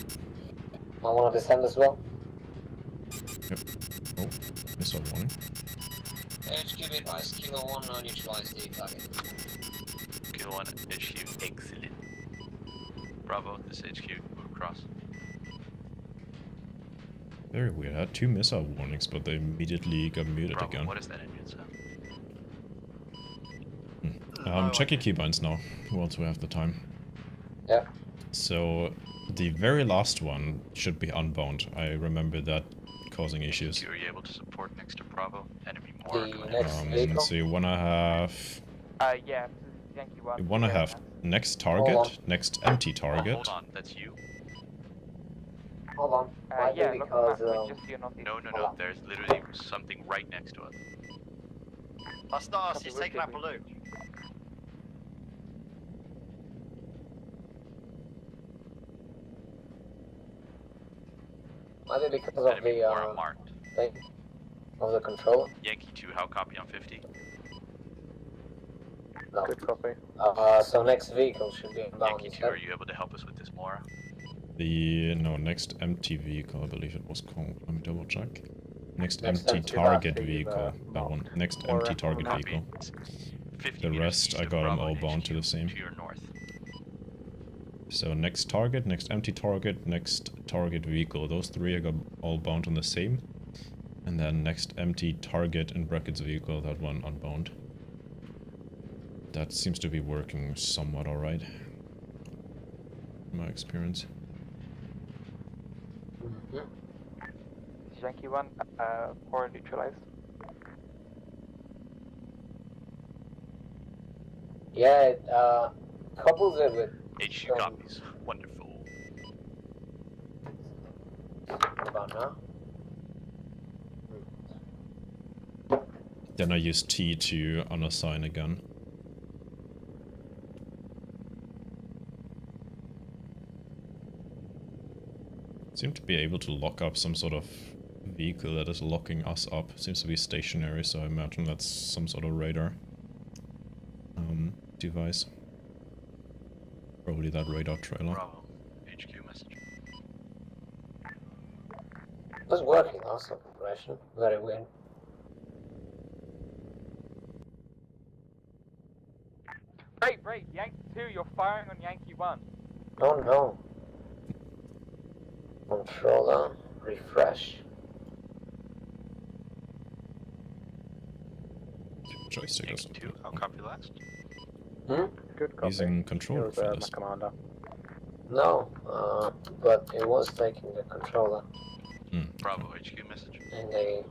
I want to descend as well. Yep. Oh, missile warning. HQ be advised, Kilo 1 now neutralize the target. Kilo 1, HQ, excellent. Bravo, this is HQ, move across. Very weird. I had 2 missile warnings, but they immediately got muted Bravo, again. what is that engine sound? Check your keybinds now, once we have the time. Yeah. So, the very last one should be unbound. I remember that causing issues. Are you able to support next to Bravo? Enemy more The coming next in. vehicle? Let's see, you wanna have... Yeah, this is Yankee 1. You wanna have next target, next empty target. Hold on, that's you? Hold on. Might yeah, be look because at the map, just so you're not No, no, no, there's literally something right next to us. That's not us, he's taking out balloon. might be because of Enemy the more marked. thing of the controller. Yankee 2, how copy on 50? No. Good copy. So next vehicle should be inbound. Yankee 2, are you able to help us with this Mora? No, next empty vehicle, I believe it was called. Let me double check. Next Next empty empty target vehicle, vehicle. That one. Next Or empty target Copy. vehicle. 50 The meters rest, east I of got them Bravo all and bound to HQ, the same. To your north. So next target, next empty target, next target vehicle. Those 3 I got all bound on the same. And then next empty target in brackets vehicle, that one unbound. That seems to be working somewhat alright. In my experience. Yankee 1, 4 neutralized. Yeah, it couples it with HQ copies. Wonderful. about now. Then I use T to unassign a gun. Seem to be able to lock up some sort of vehicle that is locking us up. Seems to be stationary, so I imagine that's some sort of radar device. Probably that radar trailer. Bravo. HQ message. It was working last operation. Very weird. great. Yankee 2, you're firing on Yankee 1. Oh no. Controller, refresh. Joystick or Yankee something. 2, I'll copy last. Good copy. Using controller You're for my this. commander. No, but it was taking the controller. Bravo HQ message. And they...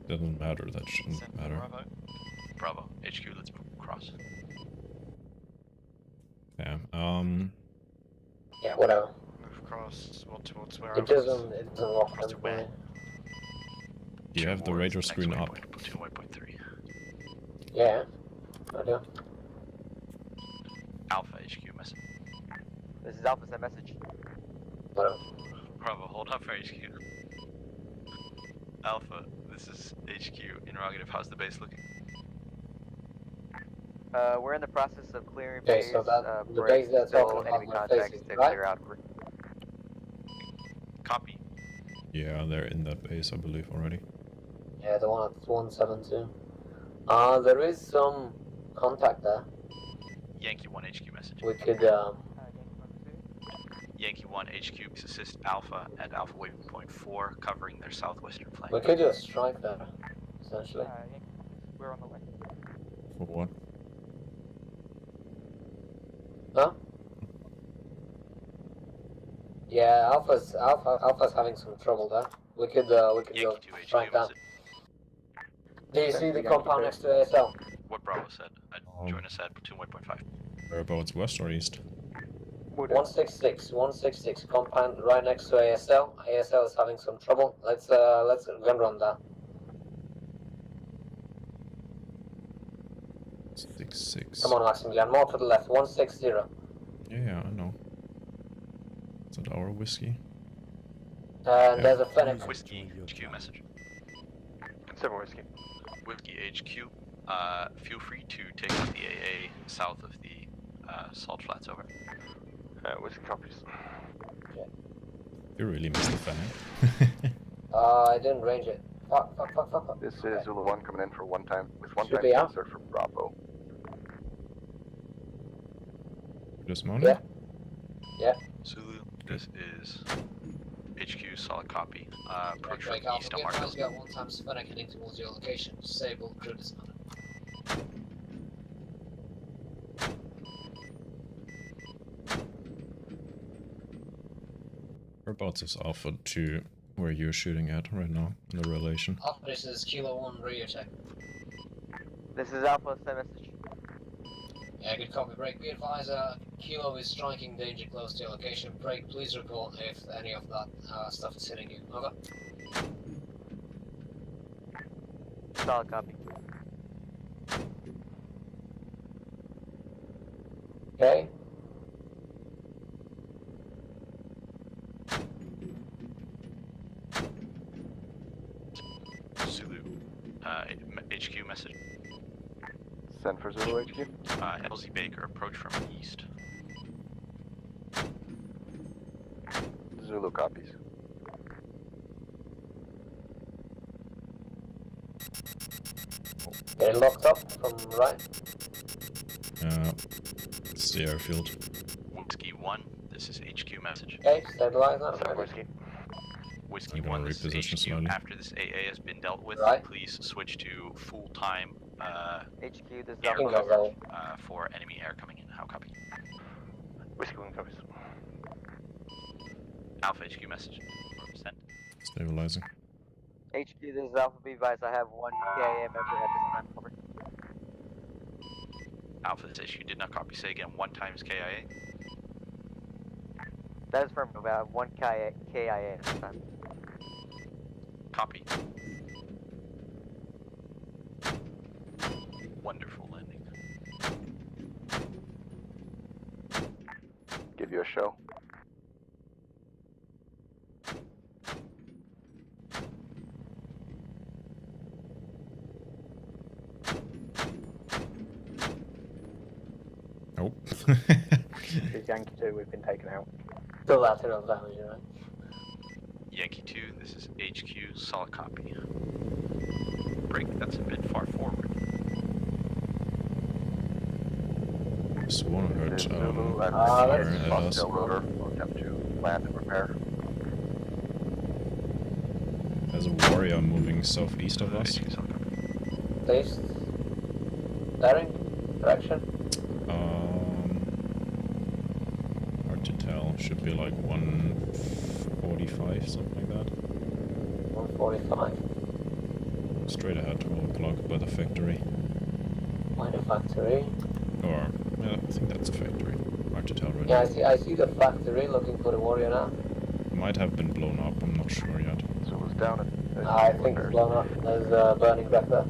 Doesn't matter, that shouldn't matter. Bravo HQ, let's move across. Yeah, Yeah, whatever. Move across, well, towards where It doesn't lock them for me. do you have the radar screen up? Platoon waypoint 3. Yeah, I do. Alpha HQ message. This is Alpha, send message. Whatever. Bravo, hold up for HQ. Alpha, this is HQ. Interrogative, how's the base looking? We're in the process of clearing Okay, base. so that the break base that's still talking enemy about contacts facing, to right? clear out. Copy. Yeah, they're in that base, I believe, already. Yeah, the one at 172. There is some contact there. Yankee 1 HQ message. We could, Yankee 1 HQ assist Alpha and Alpha waypoint 4 covering their southwestern flank. we could do a strike there, essentially. We're on the way. For what? Huh? Yeah, Alpha's having some trouble there. We could go strike that. Do you see the compound next to ASL? What Bravo said. Join us at platoon waypoint 5. Whereabouts, west or east? 166 compound right next to ASL. ASL is having some trouble. Let's gun run that. 6-6. Come on, Maximilian, more to the left. 160. Yeah, I know. Is that our whiskey? And there's a Fennec. Whiskey HQ message. 7 Whiskey. Whiskey HQ, feel free to take out the AA south of the salt flats, over. Whiskey copies. You really missed the fan. I didn't range it. Fuck. This is Zulu 1 coming in for one time, with one Should time be out. insert for Bravo. This morning? Yeah. Zulu, this is HQ, solid copy. Approach from Break Alpha, east be on advised Marcos. you got one time Spinner heading towards your location. Disable, crew dismounted. Whereabouts is Alpha to where you're shooting at right now in the relation? Alpha, this is Kilo 1 radio check. This is Alpha, send message. Yeah, good copy. Break, be advised, Kilo is striking danger close to your location. Break, please report if any of that stuff is hitting you. Over. Solid copy. Okay. Zulu, HQ message. Send for Zulu HQ. LZ Baker, approach from east. Zulu copies. They're locked up from right. It's the airfield. Whiskey 1, this is HQ message. Okay, stabilize that. 7 Whiskey. Whiskey I'm gonna 1, this is reposition HQ. slowly. After this AA has been dealt with, Right. please switch to full-time HQ, this is air Alpha. cover for enemy air coming in. How copy? Whiskey 1 copies. Alpha HQ message. Send. Stabilizing. HQ, this is Alpha, be advised I have one KIA member at this time, over. Alpha, this HQ did not copy. Say again, 1 times KIA. That is firm, about one KIA at this time. Copy. Wonderful landing. Give you a show. Nope. It's Yankee 2, we've been taken out. Still lateral damage, right? Yankee 2, this is HQ, solid copy. Break, that's a bit far forward. Swan heard Zulu at fire at us. Foxtail rotor. We'll attempt to land and repair. There's a warrior moving southeast of us. East. Bearing? Direction? Hard to tell. Should be like 145, something like that. 145. Straight ahead, 12 o'clock by the factory. By the factory? Or, yeah, I think that's a factory. Hard to tell right Yeah, now. I see the factory looking for the warrior now. Might have been blown up, I'm not sure yet. So it was down at I think it's blown up. There's a burning wreck there.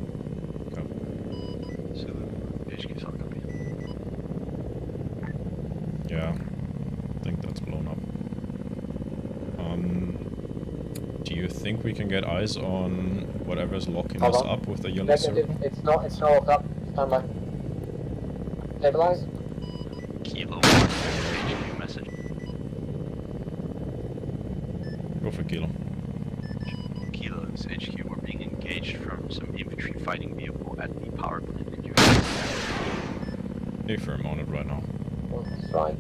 HQ solid copy. Yeah, I think that's blown up. Do you think we can get eyes on whatever's locking us up with the yellow Negative. circle? It's not locked up. Stand by. Stabilize. Kilo 1, HQ message. Go for Kilo. Kilo, this is HQ. We're being engaged from some infantry fighting vehicle at the power plant. Could you Stay firm on it right now. Strike.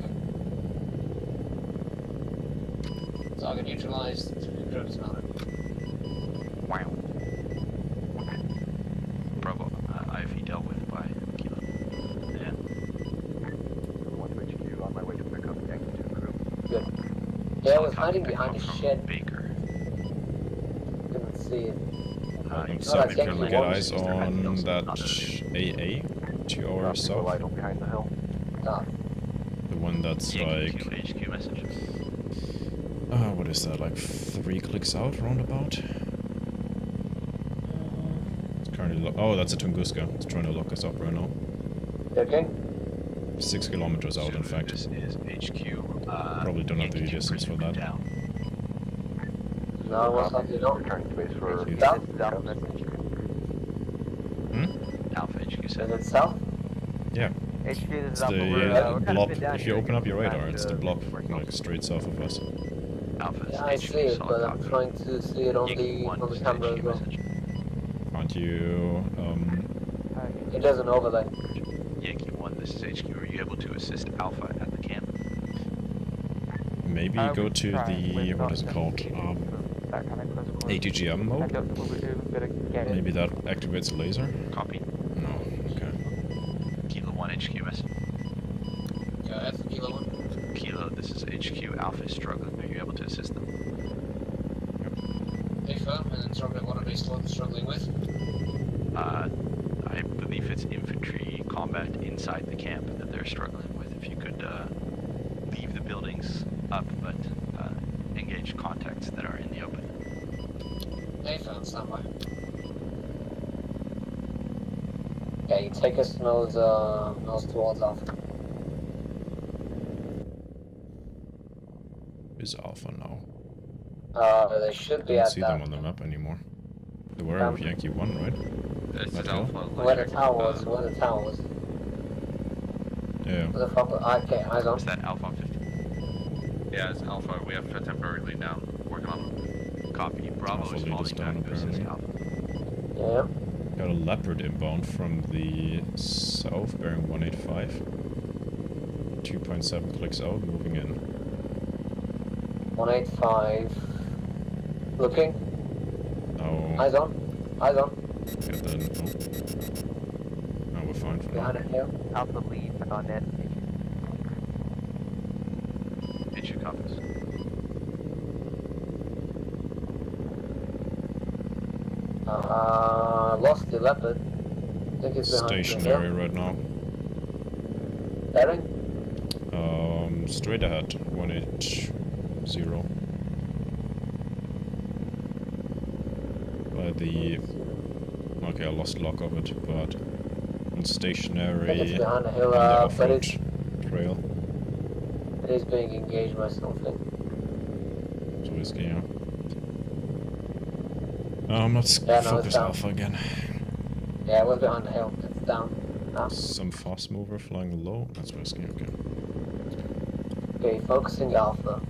Target neutralized. Groups on it. Wow. Bravo. IFE dealt with by Kilo. Yeah. One to HQ on my way to pick up Yankee 2 crew. Good. Yeah, I was hiding behind a shed. Baker. Couldn't see it. So we can get eyes on that AA to our south. Idle behind the hill. The one that's like... HQ message. What is that, like 3 clicks out, roundabout? It's currently oh, that's a Tunguska. It's trying to lock us up right now. Okay. 6 kilometers out, in fact. This is HQ. Probably don't have the distance for that. No, what's up, you don't? Returning to base for South? Alpha HQ said. Is it south? Yeah. HQ, this It's is Alpha. the We're kind of blob. been down If here. you open up your Trying radar, it's the to blob, like straight south of us. Alpha Yeah, I see it, but I'm trying to see it on the camera as well. Can't you, It doesn't overlay. Yankee 1, this is HQ. Are you able to assist Alpha at the camp? maybe go to the, what is it called, ATGM mode? Maybe that activates the laser? Copy. No, okay. Kilo 1 HQ message. Go ahead, Kilo 1. Kilo, this is HQ. Alpha is struggling. Are you able to assist them? Hey, firm, and then struggling. What are they struggling with? I believe it's infantry combat inside the camp that they're struggling with. If you could leave the buildings up, but engage contacts that are in the open. Hey, firm, stand by. Okay, take us nose towards Alpha. Is Alpha now? They should I be don't at see that. them on the map anymore. They were with Yankee 1, right? This That is hill? Alpha. Where the tower was, Yeah. Where the fuck, okay, eyes on. Is that Alpha 50? Yeah, it's Alpha. We have to temporarily down. Working on it. Copy. Bravo Alpha is lead us falling down, back. This is apparently. Alpha. Yeah. Got a Leopard inbound from the south, bearing 185. 2.7 clicks out, moving in. 185. Looking. Now, Eyes on. Eyes on. get the info. No, we're fine for now. Behind a hill. Alpha lead on net. HQ copies. Lost the leopard. I think it's behind Stationary the hill. right now. Bearing? Straight ahead, 180. By the... Okay, I lost lock of it, but... On I think stationary... it's behind the hill, on the but off-road it's, trail. it is being engaged by something. It's whiskey, yeah. I'm not Yeah, no, it's focused down. Alpha again. Yeah, it was behind the hill. It's down. Now. Some fast mover flying low. That's whiskey, okay. Okay, focusing Alpha.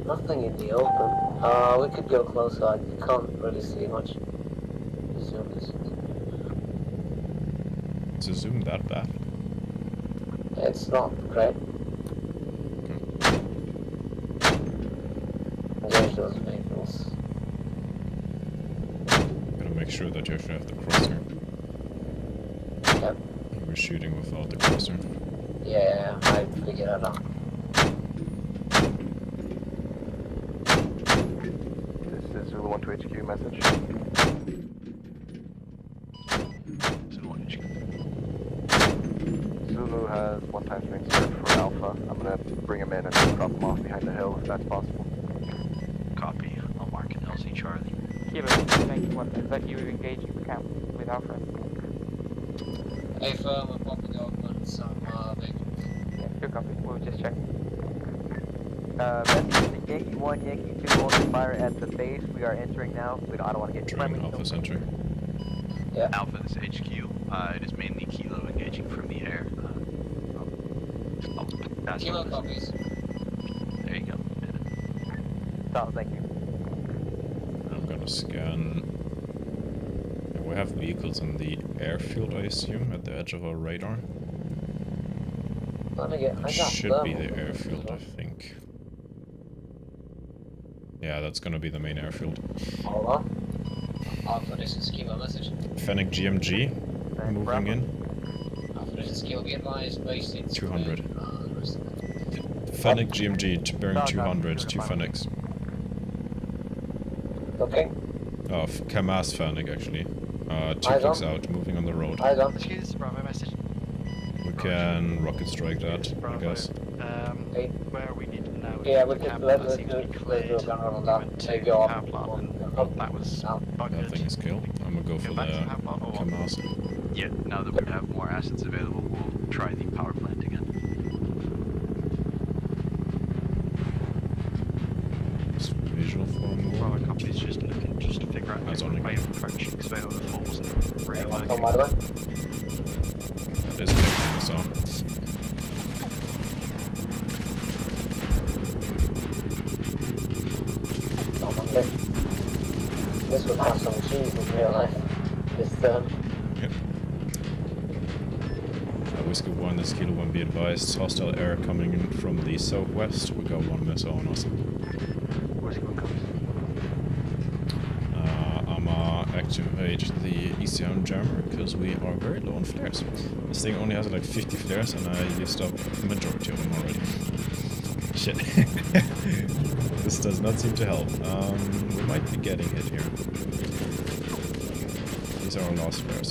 Nothing in the open. We could go closer. I can't really see much. Zoom this. It's a the zoom that bad? It's not great. Engage those vehicles. Gotta make sure that you actually have the crosser. Yep. We're shooting without the crosser. Yeah, I figured that out. This is Zulu 1 to HQ message. Zulu 1 HQ. Zulu has 1 times range search for Alpha. I'm gonna bring him in and drop him off behind the hill if that's possible. Copy. I'll mark an LZ Charlie. Kilo, thank you. Is that you engaging the camp with Alpha? Hey, firm, I'm popping open some vehicles. Yeah, good copy. We'll just check. Message to Yankee 1, Yankee 2, holding fire at the base. We are entering now. I don't want to get friendly. Alpha Center. Yeah. Alpha, this is HQ. It is mainly Kilo engaging from the air. Kilo copies. There you go. Solid, thank you. I'm gonna scan. We have vehicles in the airfield, I assume, at the edge of our radar. It should be the airfield, I think. Yeah, that's gonna be the main airfield. Hold on. Alpha, this is Kilo message. Fennec GMG moving in. Alpha, this is Kilo, be advised, based in 200. Fennec GMG bearing 200, 2 Fennecs. Okay. Oh, Kamas Fennec actually. 2 Eyes clicks on. out, moving on the road. Eyes on. Excuse this is Bravo message. We can rocket strike that, I guess. Where we need to know. Yeah, we can let's do a gun run on that. Take go off. That was That thing is killed. I'm gonna go for the Kamas. Yeah, now that we have more assets available, we'll try the power plant again. Visual form. Well, our company's just looking to figure out That's on way of approaching because we have the falls and really Come working. by the way. That is connecting us on. Okay. This would have some cheese in real life. This turn. Yep. Whiskey 1, this Kilo 1, be advised. Hostile air coming in from the southwest. We got 1 missile on us. Whiskey 1 comes. Arma, activate the ECM jammer because we are very low on flares. This thing only has like 50 flares and I used up the majority of them already. Shit. This does not seem to help. We might be getting hit here. These are our last flares.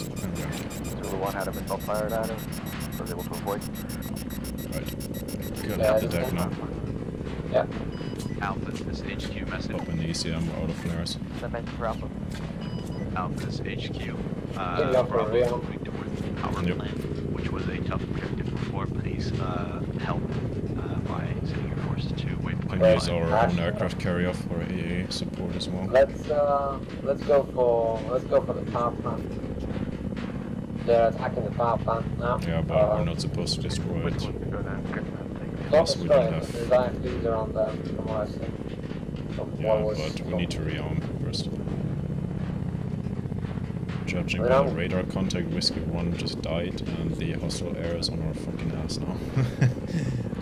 Zulu 1 had a missile fired at him. Was able to avoid. Right. Gotta hit the deck now. Yeah. Alpha, this HQ message. Open the ECM, out of flares. The message for Alpha. Alpha, this HQ. Bravo moving towards the power plant, which was a tough objective before. Please help by sending your forces to waypoint. Can use our own aircraft carrier for AA support as well. Let's go for the power plant. They're attacking the power plant now. Yeah, but we're not supposed to destroy it. Don't Plus we destroy don't it. have. There's IFVs around there from what I see. Yeah, but we need to rearm first. Judging by the radar contact, Whiskey 1 just died, and the hostile air is on our fucking ass now.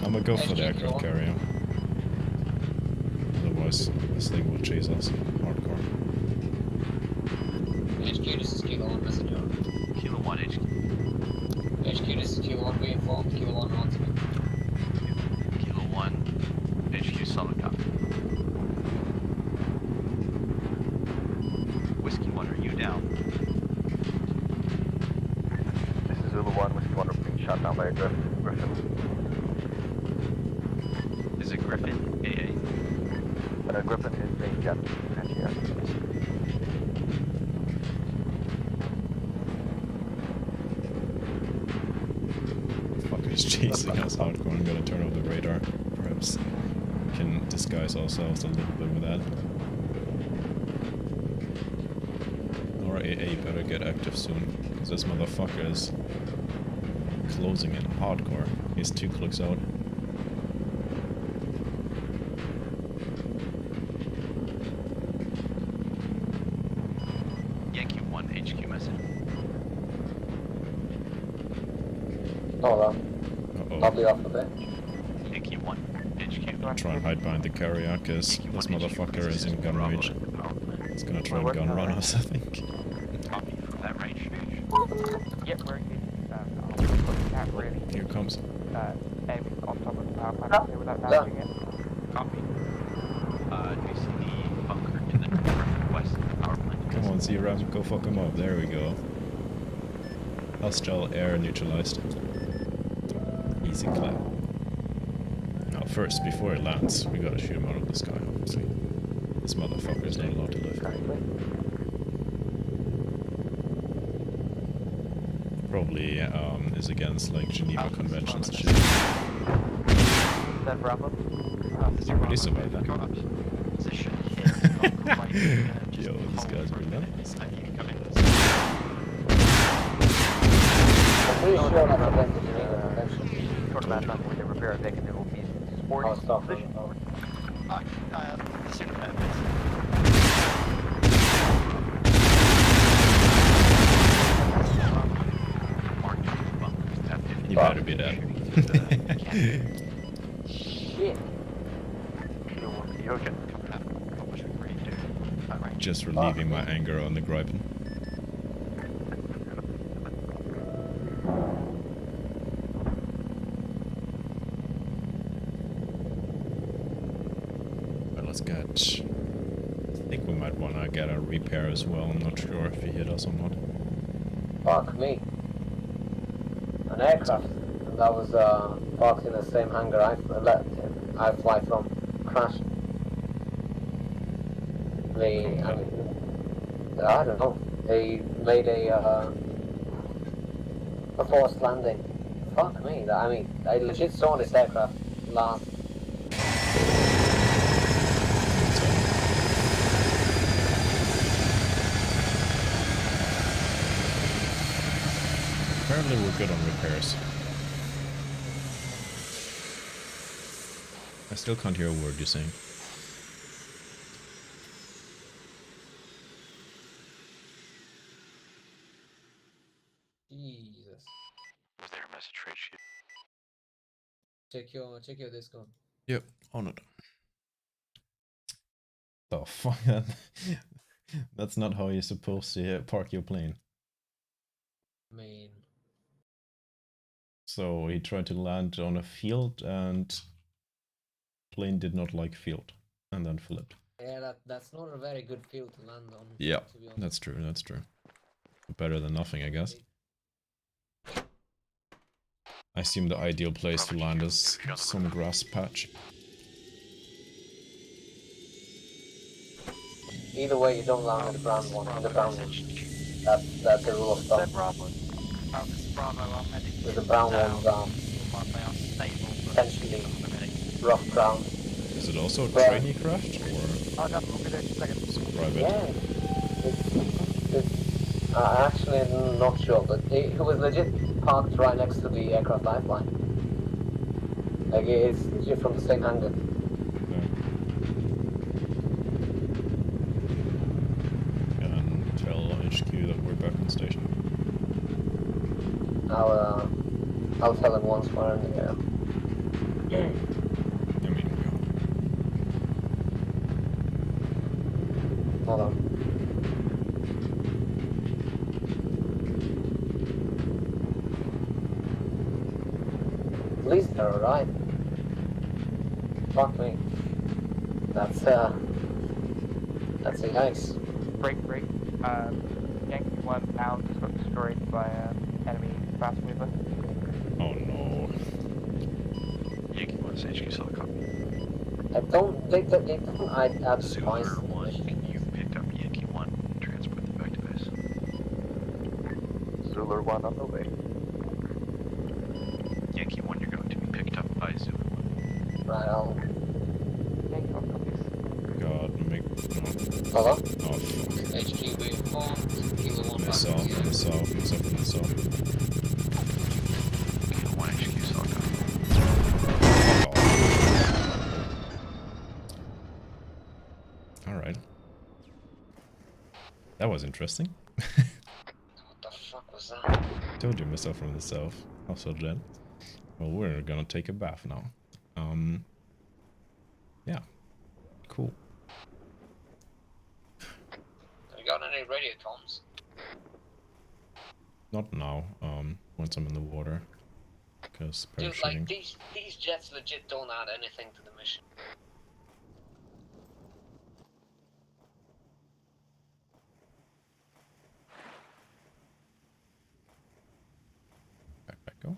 I'm gonna go for the aircraft carrier. Otherwise, this thing will chase us hardcore. HQ, this is Kilo 1 messenger. Kilo 1 HQ. HQ, this is Kilo 1, be informed. Kilo 1 on to me. Kilo 1 HQ solid copy. Whiskey 1, are you down? This is Zulu 1. Whiskey 1 being shot down by a Griffin. Is it Griffin? AA? Griffin is a jet. Anti-air. Fucker's chasing us hardcore. I'm gonna turn off the radar. Perhaps we can disguise ourselves a little bit with that. Our AA better get active soon, because this motherfucker is closing in hardcore. He's 2 clicks out. Yankee 1 HQ message. Hold on. I'll be off a bit. Yankee 1, HQ. I'll try and hide behind the carrier, because this motherfucker is in gun range. He's gonna try and gun run us, I think. Copy from that range. Yep, we're engaged. Looking at really. Here comes. Aiming on top of the power plant here without damaging it. Copy. Do you see the bunker in the northwest power plant? Come on, Z-Ram, go fuck him up. There we go. Hostile air neutralized. Easy clap. Now first, before it lands, we gotta shoot him out of the sky, obviously. This motherfucker is not allowed to live. Probably is against like Geneva Conventions and shit. That Bravo? Really survived that. Position Yo, these guys are nuts. I'm pretty sure I'm against the Geneva Convention. Short amount of time when they repair it, they can do be sporting position. The Superman You better be dead. Shit. Just relieving my anger on the Gripen. But let's get... I think we might want to get a repair as well. I'm not sure if he hit us or not. Fuck me. An aircraft that was parked in the same hangar I fly from crashed. I don't know. They made a forced landing. Fuck me. I legit saw this aircraft last. Apparently we're good on repairs. I still can't hear a word you're saying. Jesus. Was there a message for HQ? Check your Discord. Yep, on it. The fuck? That's not how you're supposed to park your plane. I mean... So he tried to land on a field and plane did not like field and then flipped. Yeah, that's not a very good field to land on. Yeah, to be honest. that's true, that's true. Better than nothing, I guess. I assume the ideal place to land is some grass patch. Either way, you don't land on the brown one. On the brown one. That's the rule of thumb. With the brown ones potentially rough ground. Is it also trainee craft or private? Yeah. I'm actually not sure, but it was legit parked right next to the aircraft I fly. Like it's legit from the same hangar. And tell HQ that we're back on station. I'll tell him once we're in the air. Hold on. At least they're alright. Fuck me. That's a yikes. Break. Yankee 1 down just got destroyed by enemy fast mover. Oh no. Yankee 1's HQ saw the copy. They don't add Zoomer 1, you picked up Yankee 1, transport them back to base. Zoomer 1 on the way. Yankee 1, you're going to be picked up by Zoomer 1. Right, I'll... Yankee 1 copies. God, make... Hello? Oh, fuck. HQ being formed, Kilo 1 back. Miss off. Kilo 1 HQ saw the copy. Alright. That was interesting. What the fuck was that? Told you myself from the south. Also then. Well, we're gonna take a bath now. Yeah. Cool. Have you got any radio comms? Not now. Once I'm in the water. Because Dude, parachuting. like these jets legit don't add anything to the mission. Back go.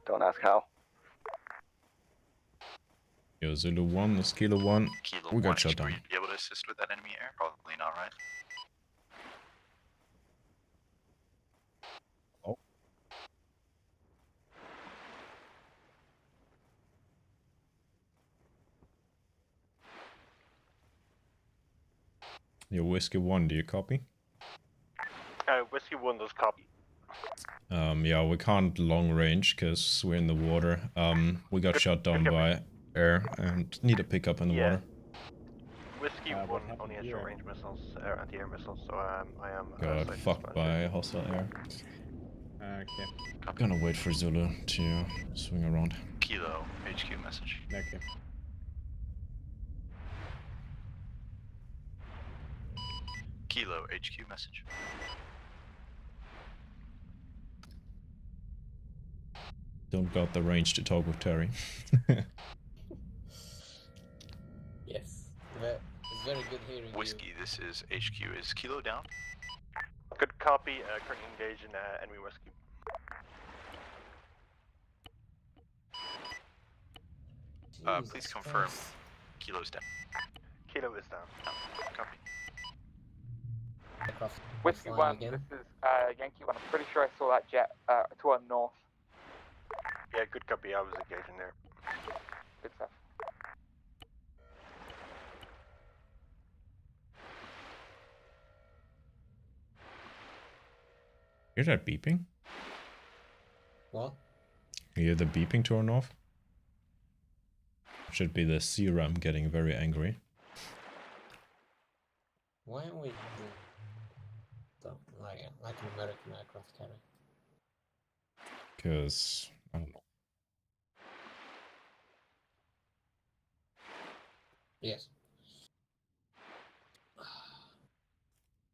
Don't ask how. Yo, Zulu 1, this Kilo 1. Kilo We got 1, shut down. would you be able to assist with that enemy air? Probably not, right? Oh. Yo, Whiskey 1, do you copy? Whiskey 1 does copy. Yeah, we can't long range because we're in the water. We got shot down by air and need a pickup in the water. Whiskey 1 only has short range missiles, anti-air missiles, so I am. Got fucked by hostile air. Okay. Gonna wait for Zulu to swing around. Kilo, HQ message. Okay. Kilo, HQ message. Don't got the range to talk with Terry. Yes. It's very good hearing Whiskey, this is HQ. Is Kilo down? Good copy. Currently engaged in enemy Whiskey. Please confirm. Kilo's down. Kilo is down. Copy. Whiskey 1, this is Yankee 1. I'm pretty sure I saw that jet to our north. Yeah, good copy. I was engaging there. Good stuff. Hear that beeping? What? You hear the beeping to our north? Should be the C-RAM getting very angry. Why aren't we like an American aircraft carrier? Because, I don't know. Yes.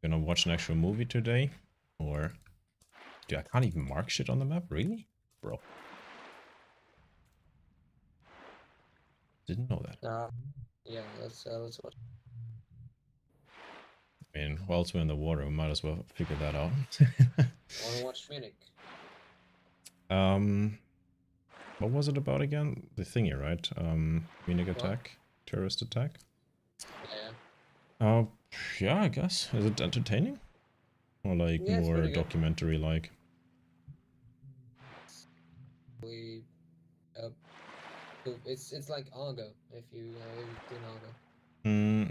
Gonna watch an actual movie today? Or... Dude, I can't even mark shit on the map? Really? Bro. Didn't know that. Yeah, let's watch. I mean, whilst we're in the water, we might as well figure that out. Wanna watch Munich? What was it about again? The thingy, right? Munich attack? Terrorist attack? Yeah. Yeah, I guess. Is it entertaining? Or like Yeah, it's more pretty good. documentary-like? It's like Argo, if you've seen Argo.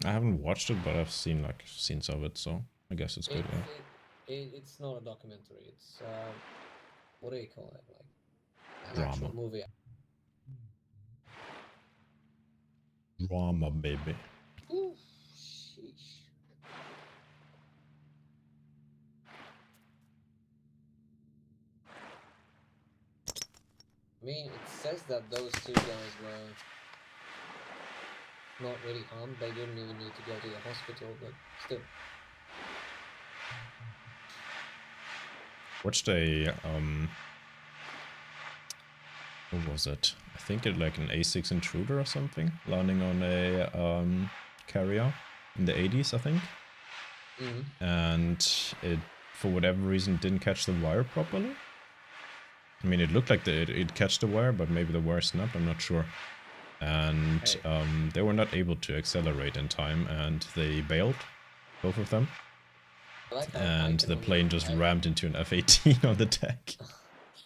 I haven't watched it, but I've seen like scenes of it, so I guess it's good. Yeah. It's not a documentary. It's what do you call it? Like an Drama. actual movie. Drama, baby. Ooh, sheesh. I mean, it says that those two guys were not really harmed. They didn't even need to go to the hospital, but still. Watched a what was it? I think it like an A6 intruder or something, landing on a carrier in the 80s, I think. And it, for whatever reason, didn't catch the wire properly. I mean, it looked like it catch the wire, but maybe the wire snapped, I'm not sure. And they were not able to accelerate in time, and they bailed, both of them. And the plane just rammed into an F-18 on the deck.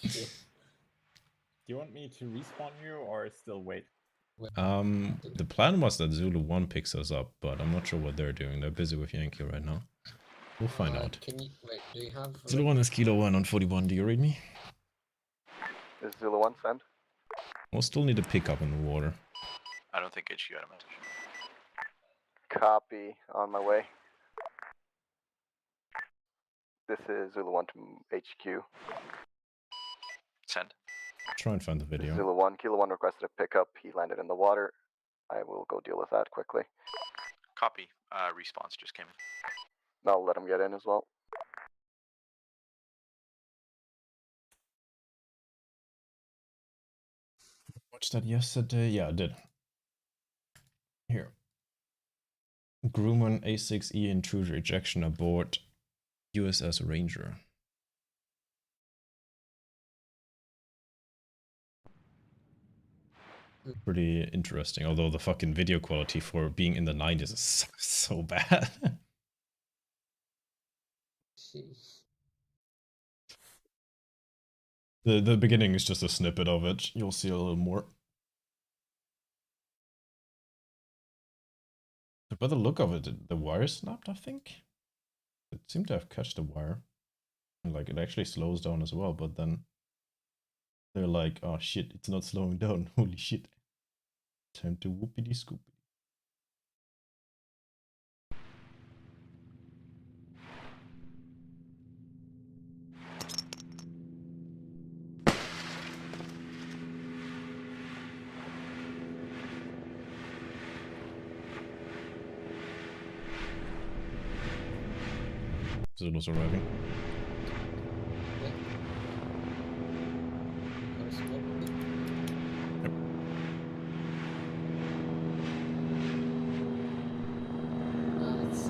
Do you want me to respawn you or still wait? The plan was that Zulu 1 picks us up, but I'm not sure what they're doing. They're busy with Yankee right now. We'll find out. Can you wait? Do you have? Zulu 1 is Kilo 1 on 41. Do you read me? Is Zulu 1 send? We'll still need a pickup in the water. I don't think HQ got a message. Copy, on my way. This is Zulu 1 to HQ. Send. Try and find the video. Zulu 1, Kilo 1 requested a pickup. He landed in the water. I will go deal with that quickly. Copy. Response just came in. I'll let him get in as well. Watched that yesterday. Yeah, I did. Here. Grumman A6E intruder ejection aboard USS Ranger. Pretty interesting, although the fucking video quality for being in the 90s is so bad. The beginning is just a snippet of it. You'll see a little more. By the look of it, the wire snapped, I think. It seemed to have catched the wire. And like it actually slows down as well, but then they're like, oh shit, it's not slowing down. Holy shit. Time to whoopity scoopity. Zulu's arriving.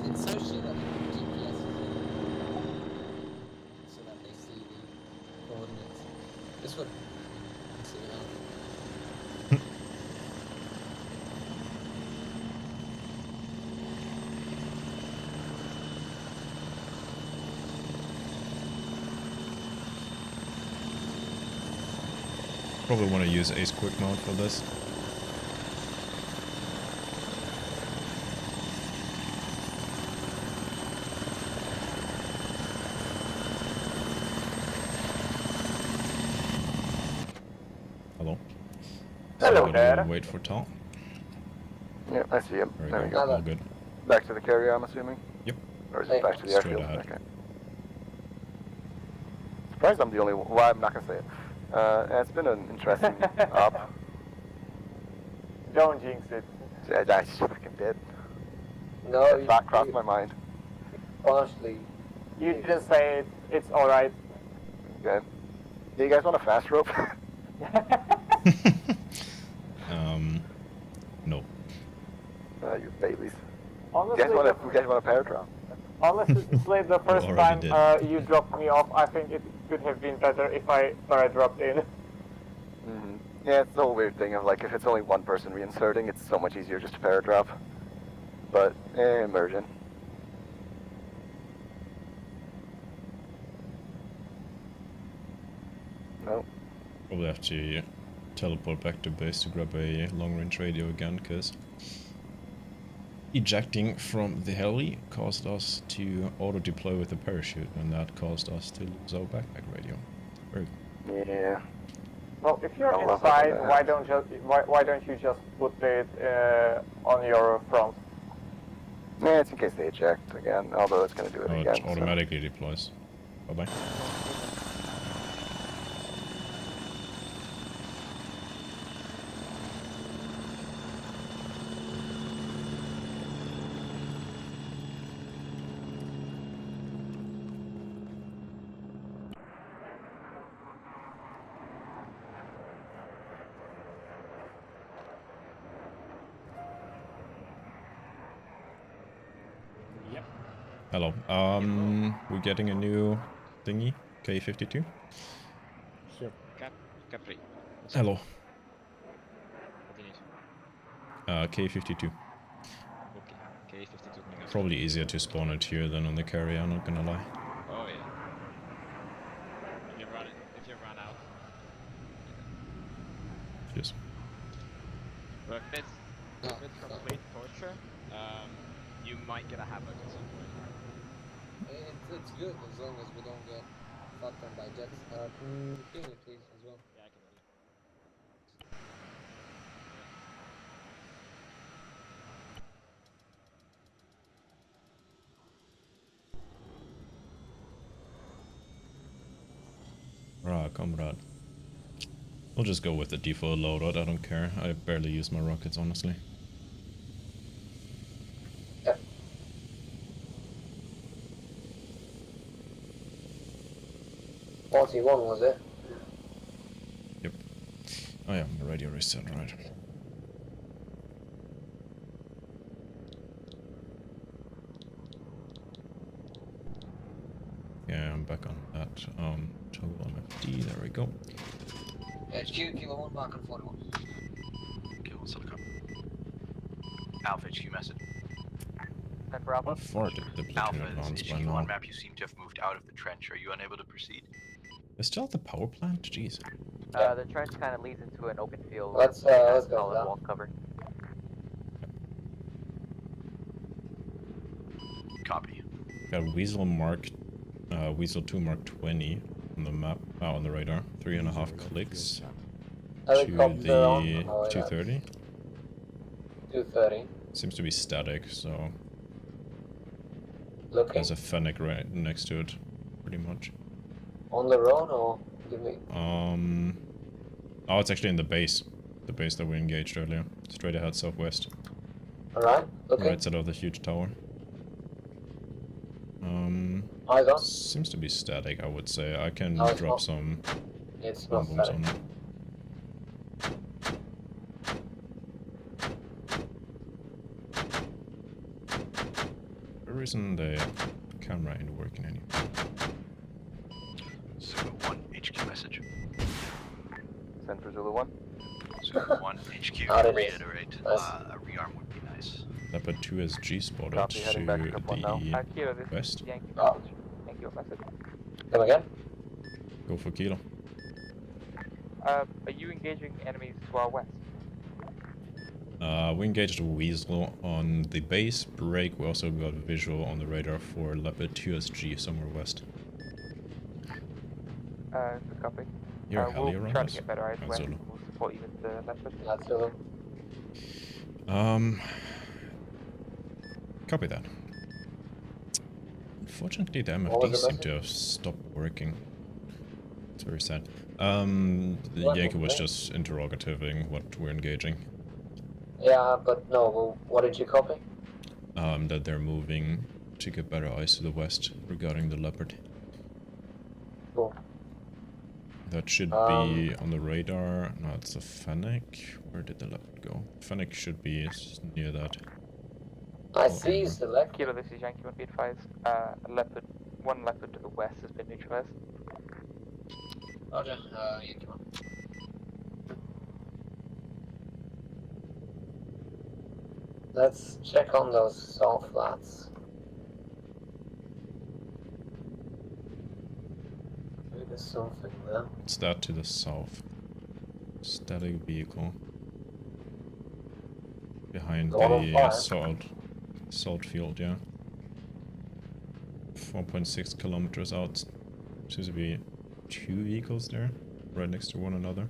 It's so shit that GPS is so that they see the coordinates. This would see how. Probably want to use Ace Quick Mode for this. Hello. Hello So there. wait for Tal. Yeah, I see him. There There we we go. go. All good. Back to the carrier, I'm assuming? Yep. Or is it back to the Straight airfield? ahead. Okay. Surprised I'm the only one. Well, I'm not gonna say it. It's been an interesting op. Don't jinx it. I just fucking did. No, That thought crossed my mind. Honestly. You didn't say it. It's alright. Okay. Do you guys want a fast rope? No. You babies. Honestly, You guys want a power drop? Honestly, the first already time you dropped me off, I think it could have been better if I dropped in. Mm-hmm. Yeah, it's the whole weird thing of like if it's only one person reinserting, it's so much easier just to paradrop. But immersion. No. Probably have to teleport back to base to grab a long-range radio again, because ejecting from the heli caused us to auto-deploy with the parachute, and that caused us to lose our backpack radio. Very good. Yeah. Well, if you're inside, why don't you just put it on your front? Yeah, it's in case they eject again, although it's going to do it Oh, again. it automatically deploys. Bye-bye. Yep. Hello. We're getting a new thingy, K52. Sure. Capri. Hello. What do you need? K52. Okay. K52 coming up. Probably easier to spawn it here than on the carrier, I'm not gonna lie. Oh yeah. If you run out. Yes. But if it's complete torture, you might get a havoc at some point. It's good as long as we don't get fucked on by jets. Can you heal me please as well? Yeah, I can heal you. Right, comrade. We'll just go with the default loadout, I don't care. I barely use my rockets, honestly. Yep. $41 was it? Yep. Oh yeah, my radio reset, right. Yeah, I'm back on that. Toggle on FD, there we go. HQ, Kilo 1 back on 41. Kilo 1 Silicon. Alpha HQ message. How far did the platoon Alpha advance is by HQ now? on map. You seem to have moved out of the trench. Are you unable to proceed? Is still at the power plant? Jeez. The trench kind of leads into an open field. Let's with go solid down. wall cover. Copy. Got Weasel 2 Mark 20 on the map, on the radar. 3.5 clicks to Helicopter on. the Oh, 230. 230. Seems to be static, so Looking. there's a Fennec right next to it, pretty much. On the road or give me? Oh, it's actually in the base. The base that we engaged earlier. Straight ahead southwest. Alright, okay. Right side of the huge tower. Eyes on. Seems to be static, I would say. I can No, it's drop not. some It's boom not booms on static. it. For the reason the camera ain't working anymore. Zulu 1 HQ message. Send for Zulu 1. Zulu 1 HQ. Out it is. Reiterate. Nice. A rearm would be nice. Leopard 2 SG spotted Copy, heading back to to Cup 1 now. the Kilo, this west. is Yankee Oh. message. Yankee message. Come again? Go for Kilo. Are you engaging enemies to our west? We engaged a Weasel on the base break. We also got a visual on the radar for Leopard 2 SG somewhere west. Good copy. You're a heli we'll around try us? to get better eyes Oh, west. Zulu. We'll support you with the leopard. That's Zulu. Copy that. Unfortunately, the What was MFD the seemed message? to have stopped working. It's very sad. The What Yankee was was that? just interrogating what we're engaging. Yeah, but no, well, what did you copy? That they're moving to get better eyes to the west regarding the Leopard. Cool. That should be on the radar. No, it's a Fennec. Where did the Leopard go? Fennec should be near that. I see select. Kilo, this is Yankee 1, be advised. One leopard to the west has been neutralized. Roger, Yankee 1. Let's check on those salt flats. Maybe there's something there. It's that to the south. Static vehicle. Behind The one on the fire? salt field, yeah. 4.6 kilometers out. Seems to be 2 vehicles there, right next to one another.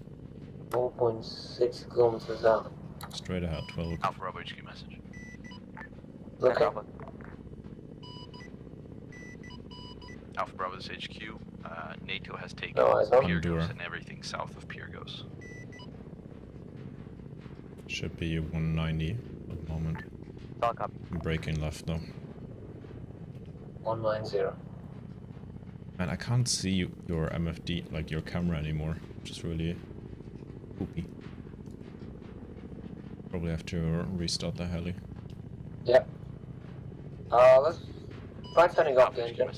4.6 kilometers out. Straight ahead, 12. Alpha Bravo HQ message. Okay. Alpha Bravo is HQ. NATO has taken No eyes on. Pyrgos Endure. and everything south of Pyrgos. Should be 190 at the moment. All copy. Braking left though. 190. Man, I can't see your MFD, like your camera anymore, which is really poopy. Probably have to restart the heli. Yep. Let's try turning off the engine.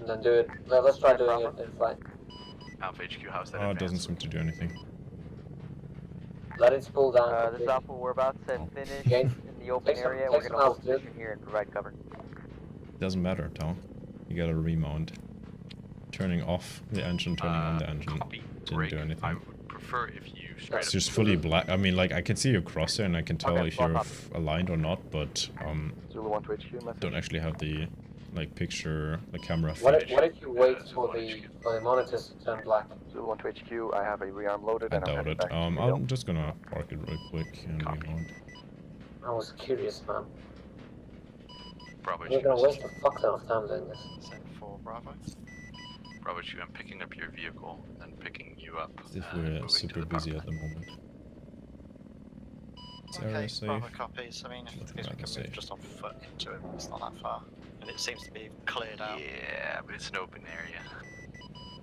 And then do it. No, let's try doing it in flight. Alpha HQ, how's that Oh, it advance? doesn't seem to do anything. Let it spool down. This is completely. Alpha, we're about to finish Gain- in the open take some- area. take We're some gonna hold altitude. position here and provide cover. Doesn't matter, Tal. You gotta remount. Turning off the engine, turning on the engine. Didn't do anything. I would prefer if you straight It's up just fully black. I mean, like, I can see your crosshair and I can tell Okay, if you're lock aligned or not, but Zulu 1 to HQ message. don't actually have the like picture the camera What feed. if you wait for the monitors to turn black? Zulu 1 to HQ, I have a rearm loaded I and I'm doubt heading it. back to I'm just gonna park it real quick and reload. I was curious, man. Bravo, You're gonna waste a fuck ton of time doing this. Send for Bravo. Bravo, I'm picking up your vehicle and picking you up. As if we're super busy at the moment. Is Okay, area safe? Bravo copies. I mean, Looking if we rather can move safe. just on foot into it, it's not that far. And it seems to be cleared out. Yeah, but it's an open area.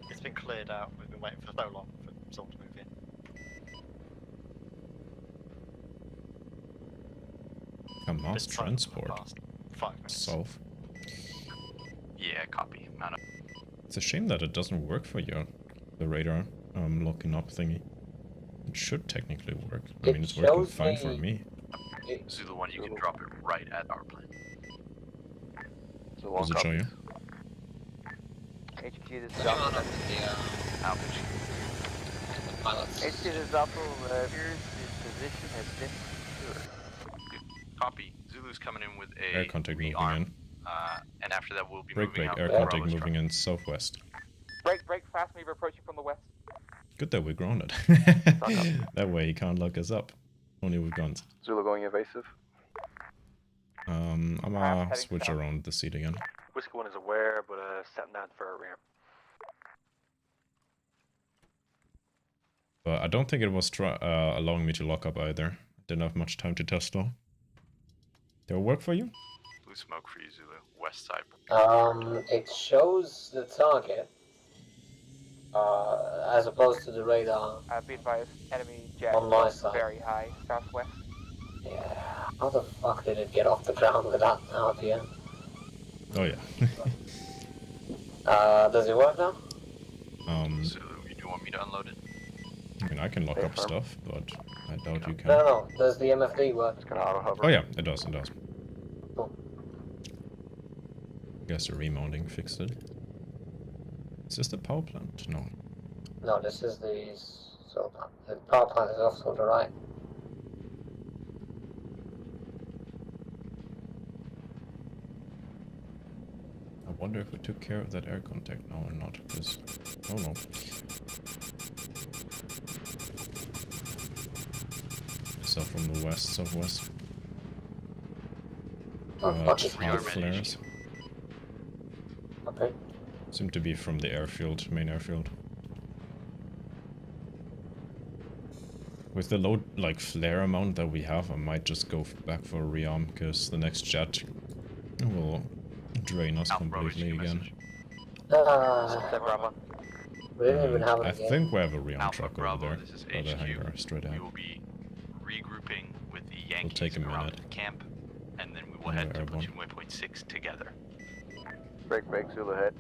It's been cleared out. We've been waiting for so long for Zul to move in. A mass Just trying to transport. past 5 minutes. South. Yeah, copy. Mount up. It's a shame that it doesn't work for you, the radar locking up thingy. It should technically work. I mean, it's working fine for me. Zulu 1, you can drop it right at our plane. Zulu 1 Does it show you? HQ, this is Alpha. HQ, this is Alpha. His position has been secured. Copy. Zulu's coming in with a Air contact moving rearm. in. And after that, we'll be Break, moving break, out. air with contact Bravo's moving in southwest. Break, fast mover approaching from the west. Good that we're grounded. That way he can't lock us up. Only with guns. Zulu going evasive. I'm gonna switch around the seat again. Whiskey 1 is aware, but setting down for a rear. But I don't think it was allowing me to lock up either. Didn't have much time to test though. Did it work for you? Blue smoke for you, Zulu. West side. It shows the target, as opposed to the radar. Be advised, enemy jet On my side. very high, southwest. Yeah. How the fuck did it get off the ground without RPM? Oh yeah. Does it work now? Zulu, you do want me to unload it? I mean, I can lock up stuff, but I doubt you can. No. Does the MFD work? It's gonna auto hover. Oh yeah, it does, it does. Cool. Guess the remounting fixed it. Is this the power plant? No. No, this is the solar plant. The power plant is off to the right. I wonder if we took care of that air contact now or not, because... Oh no. So from the west, southwest. Half flares. Okay. Seem to be from the airfield, main airfield. With the low, like, flare amount that we have, I might just go back for a rearm, because the next jet will drain us completely again. We didn't even have it I again. think we have a rearm Alpha truck Bravo, over there, this is by the HQ. hangar, straight ahead. We will be regrouping with the It'll Yankees take a around minute. the camp, and then we will And head we're to airborne. platoon waypoint 6 together. Break, Zulu ahead.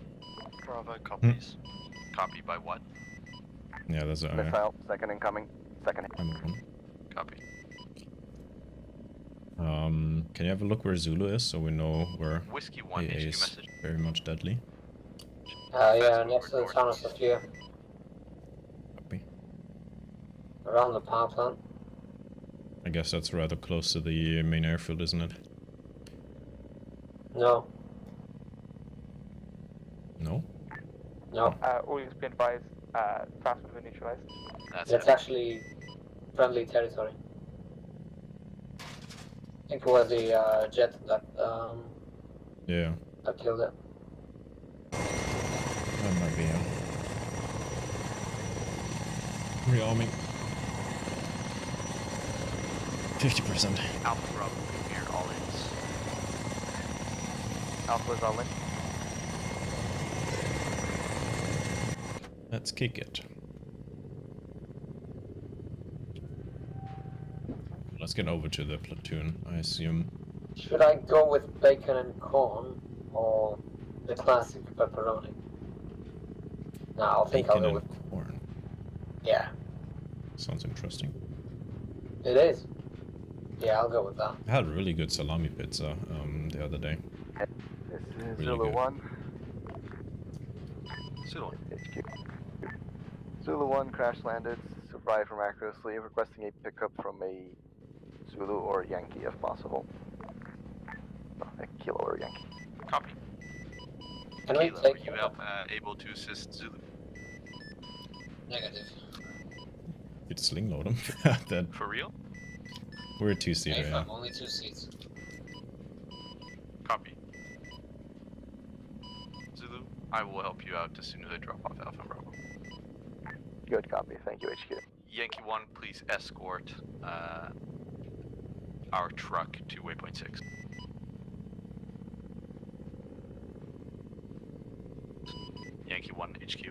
Bravo copies. Copy by what? Yeah, there's a... Missile, second incoming. Second. I'm on. Copy. Can you have a look where Zulu is, so we know where Whiskey 1 AA HQ is message. very much deadly? Yeah, next to the town of Sophia. Copy. Around the power plant. I guess that's rather close to the main airfield, isn't it? No. No? No. All units be advised, fast mover neutralized. That's actually friendly territory. I think it was the jet that Yeah. that killed it. That might be him. Rearming. 50%. Alpha Bravo, here, all ins. Alpha is all in. Let's kick it. Let's get over to the platoon, I assume. Should I go with bacon and corn or the classic pepperoni? No, I think I'll Bacon go and with. corn. Yeah, Sounds interesting. it is. Yeah, I'll go with that. I had a really good salami pizza the other day. This is Really Zulu good. 1. Zulu 1. HQ. Zulu 1 crash landed, survived miraculously, requesting a pickup from a Zulu or Yankee if possible. No, a Kilo or Yankee. Copy. Can we Kilo, take are you able to assist Zulu? Negative. You'd sling load him. That For real? we're a two-seater, yeah. Only 2 seats. Copy. Zulu, I will help you out as soon as I drop off Alpha and Bravo. Good copy. Thank you, HQ. Yankee 1, please escort our truck to waypoint 6. Yankee 1 HQ.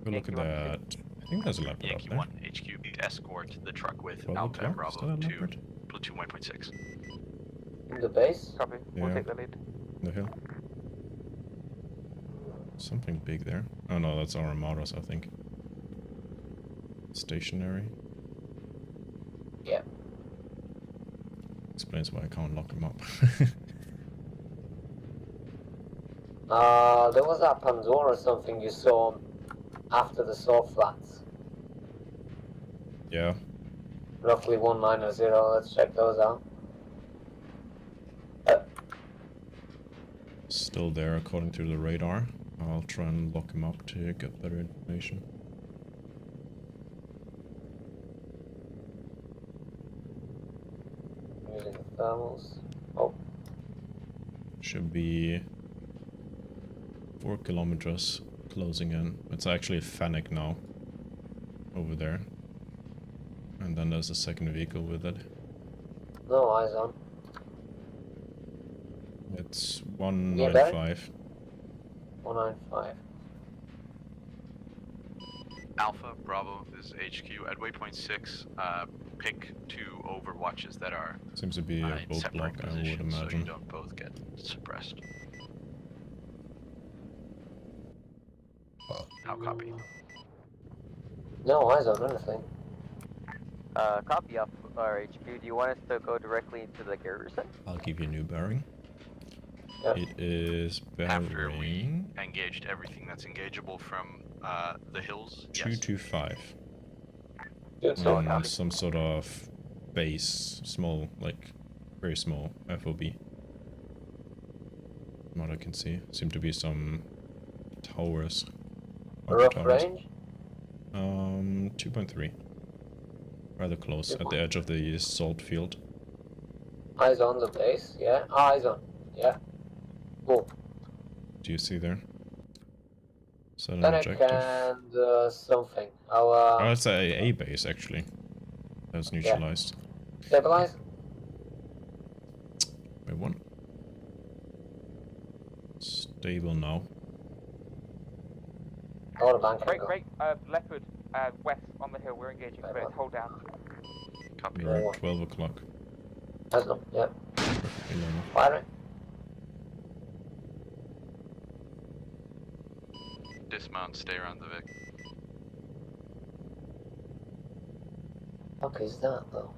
Go look at that. I think there's a leopard up Yankee there. 1 HQ, please escort the truck with 12 Alpha and o'clock? Is Bravo that a to leopard? platoon waypoint 6. In the base? Copy. Yeah. We'll take the lead. The hill. Something big there. Oh no, that's our Armadas, I think. Stationary. Yeah. Explains why I can't lock him up. There was that Pandora or something you saw after the salt flats. Yeah. Roughly 190. Let's check those out. Still there according to the radar. I'll try and lock him up to get better information. Using the thermals. Oh. Should be 4 kilometers closing in. It's actually a Fennec now. Over there. And then there's a second vehicle with it. No eyes on. It's 195. 195. Alpha, Bravo, this is HQ. At waypoint 6, pick 2 overwatches that are Seems to be a in boat separate block, I would positions, so you imagine. don't both get suppressed. How copy? No eyes on anything. Copy up our HQ. Do you want us to go directly into the garrison? I'll give you a new bearing. Yep. It is After we bearing engaged everything that's engageable from the hills, 225. Good, so And some sort of base, small, like very small FOB. From what I can see, seem to be some towers. Rough towers. range? 2.3. Rather close, at the edge of the salt field. Eyes on the base, yeah. Eyes on, yeah. Cool. Do you see there? Is that an Fennec objective? and something. I'll Oh, it's a base actually. That was neutralized. stabilize. Wait, one. Stable now. Oh, the bank. Great. Leopard, west on the hill. We're engaging first. Hold down. Copy. We're at 12 o'clock. That's no, yeah. Perfectly normal. Firing. Dismount, stay around the Vic. Fuck is that though?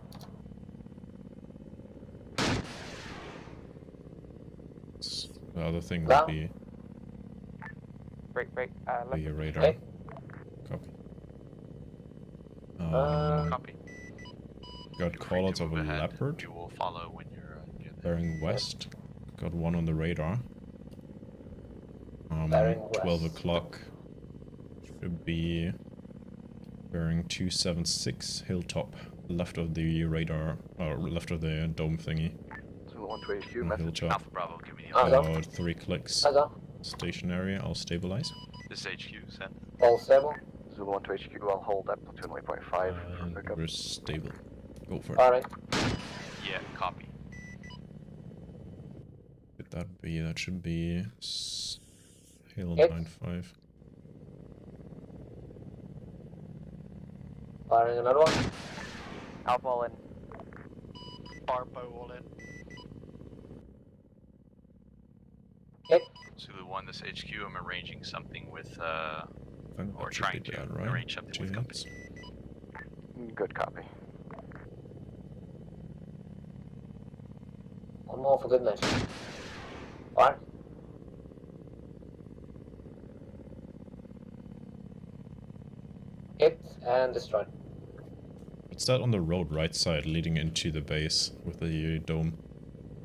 The other thing would Now? be Leopard. a radar. Okay. Copy. Copy. Got callouts of a Move ahead. leopard. You will follow when you're near the Bearing west. Got one on the radar. Bearing 12 west. o'clock. Should be bearing 276 hilltop. Left of the radar, or left of the dome thingy. Zulu 1 to HQ, On message. hilltop. Alpha Bravo, give me the Eyes on. About 3 clicks. Eyes on. Stationary, I'll stabilize. This is HQ, send. All stable. Zulu 1 to HQ, I'll hold at platoon waypoint 5 for And pickup. we're stable. Go for it. Firing. Yeah, copy. Could that be? That should be hill Hit. 95. Firing another one. Alpha all in. Barbo all in. Hit. Zulu 1, this HQ, I'm arranging something with, Think or that should trying be to bad, right? arrange something 2 with hits. company. Good copy. One more for good measure. Fire. Hit and destroy. It's that on the road right side leading into the base with the dome.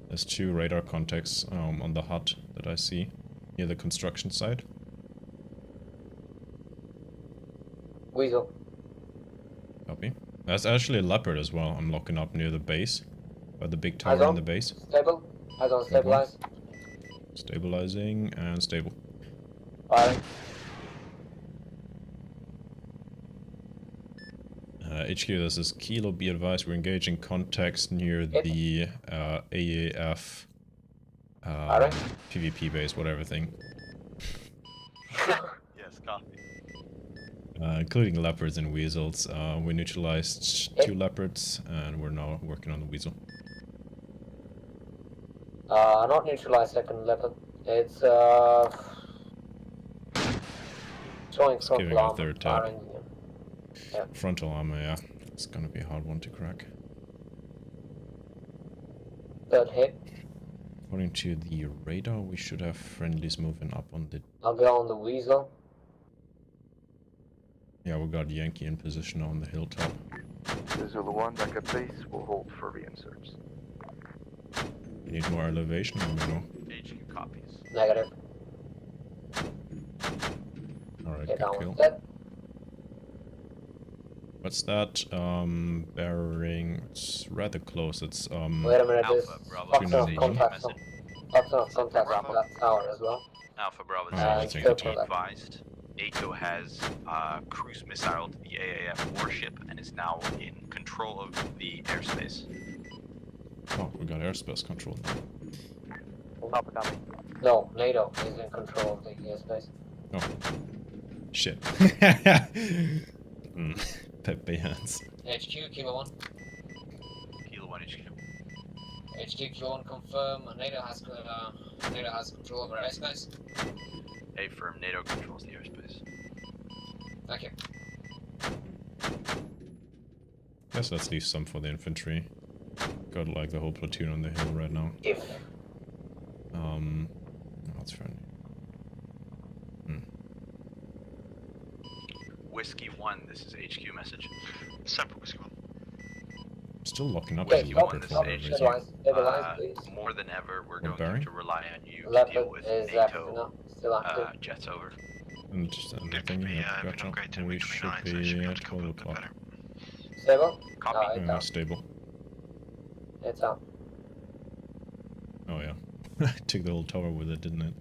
There's 2 radar contacts on the hut that I see. near the construction site. Weasel. Copy. There's actually a leopard as well. I'm locking up near the base. By the big tower Eyes on. in the base. Stable. Eyes on. Stabilize. Stabilizing and stable. Firing. HQ, this is Kilo. Be advised, we're engaging contacts near the AAF PvP base, whatever thing. Yes, copy. Including leopards and weasels. We neutralized 2 leopards, and we're now working on the weasel. Not neutralize second leopard. It's showing It's front giving a armor. third tab. Firing. Yeah. Frontal armor, yeah. It's gonna be a hard one to crack. Third hit. According to the radar, we should have friendlies moving up on the... I'll go on the weasel. Yeah, we got Yankee in position on the hilltop. The Zulu 1 back at base will hold for reinserts. You need more elevation, or no? HQ copies. Negative. Alright, Hit good that kill. one. Dead. What's that? Bearing... It's rather close. It's, Wait a minute, there's Fox Two on nine contacts on. Fox on contacts on that tower as well. Alpha Bravo, I think it's be advised. ACO has cruise missile to the AAF warship and is now in control of the airspace. Oh, we got airspace control now. No, NATO is in control of the airspace. Oh. Shit. Pepe hands. HQ, Kilo 1. Kilo 1 HQ. HQ, Kilo 1, confirm NATO has control over airspace. A firm, NATO controls the airspace. Thank you. Guess let's leave some for the infantry. Got like the whole platoon on the hill right now. If. That's friendly. Whiskey 1, this is HQ message. Separate Whiskey 1. Still locking up Okay, the stop, leopard for stop, whatever stabilize, reason. stabilize, please. More than ever, we're What, going to bearing? have to rely on you to Leopard deal with is active NATO now, still active. jets over. And nothing, yeah, gotcha. We should be at 12 o'clock. Stable? Copy. No, it's out. Stable. It's out. Oh yeah. Took the whole tower with it, didn't it?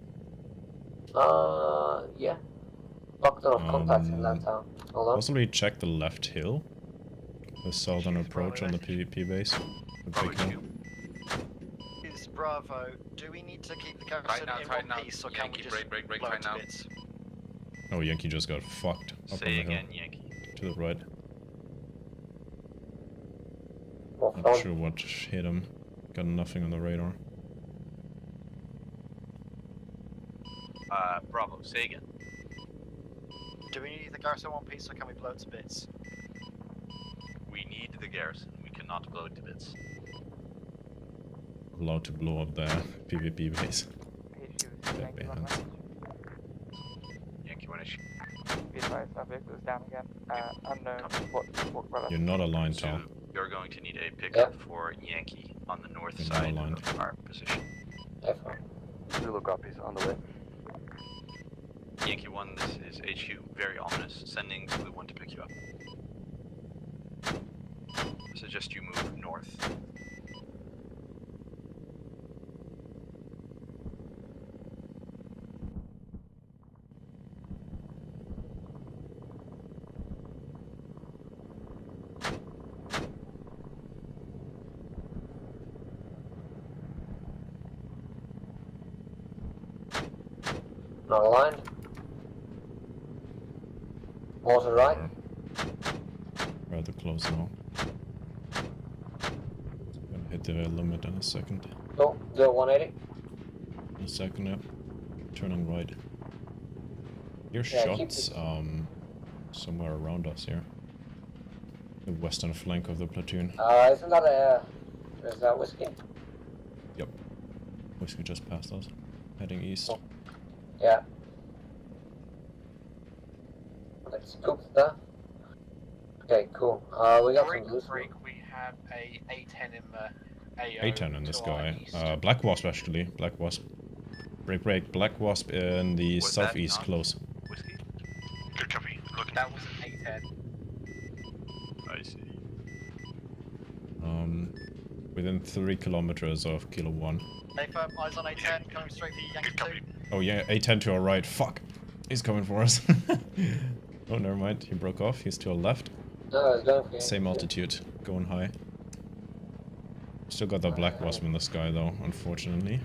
Yeah. Locked off contacts in that town. Hold on. Possibly check the left hill. The southern approach on the PvP base. The big hill. Is Bravo, do we need to keep the garrison in one piece, or can we just break, blow it to now. bits? Oh, Yankee just got fucked up Say on the again, hill. Yankee. To the right. Off Not front. sure what hit him. Got nothing on the radar. Bravo, say again. Do we need the garrison in one piece, or can we blow it to bits? We need the garrison. We cannot blow it to bits. Allowed to blow up the PvP base. Pepe hands. Yankee 1 HQ. Be advised, our vehicle is down again. Unknown what You're not aligned, Tom. So you're going to need a pickup for Yankee on the north You're not side aligned. of our position. Zulu copies on the way. Yankee 1, this is HQ. Very ominous. Sending Zulu 1 to pick you up. I suggest you move north. Not aligned. Water right. Rather close now. Gonna hit the limit in a second. Go, 180. In a second, yeah. Turning right. Hear Yeah, keep shots somewhere around us here. The western flank of the platoon. Isn't that is that whiskey? Yep. Whiskey just passed us. Heading east. Oh. Yeah. Let's scoop that. Okay, cool. We got some loose. We have a A10 in the AO. A10 in this guy. Black Wasp actually. Black Wasp. Break. Black Wasp in the Was that southeast, not close. Whiskey? Good copy. Looking. That was an A10. I see. Within 3 kilometers of Kilo 1. Hey, firm, eyes on A10, coming straight for you, Yankee 2. Oh yeah, A10 to our right. Fuck. He's coming for us. Oh, never mind. He broke off. He's to our left. No, it's going for you. Same altitude. Going high. Still got the Black Wasp in the sky though, unfortunately.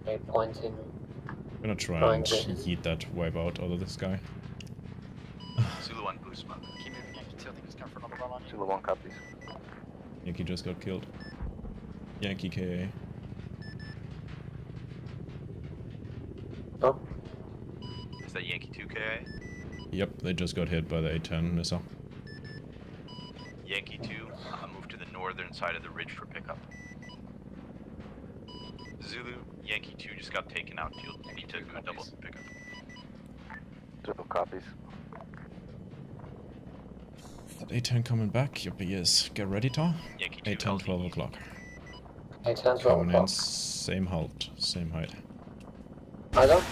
Okay, pointing. I'm gonna try and Triangle. yeet that wipeout out of the sky. Zulu 1 boost man. Keep moving, Yankee 2, I think he's coming for another run on you. Zulu 1 copies. Yankee just got killed. Yankee KA. Oh. Is that Yankee 2 KA? Yep, they just got hit by the A10 missile. Yankee 2, move to the northern side of the ridge for pickup. Zulu, Yankee 2 just got taken out field. You need to go double pickup. Zulu copies. That A10 coming back? Yep, he is. Get ready, Tar. Yankee 2 A10, 12 o'clock. A10, 12 Coming in, o'clock. same halt, same height. I don't.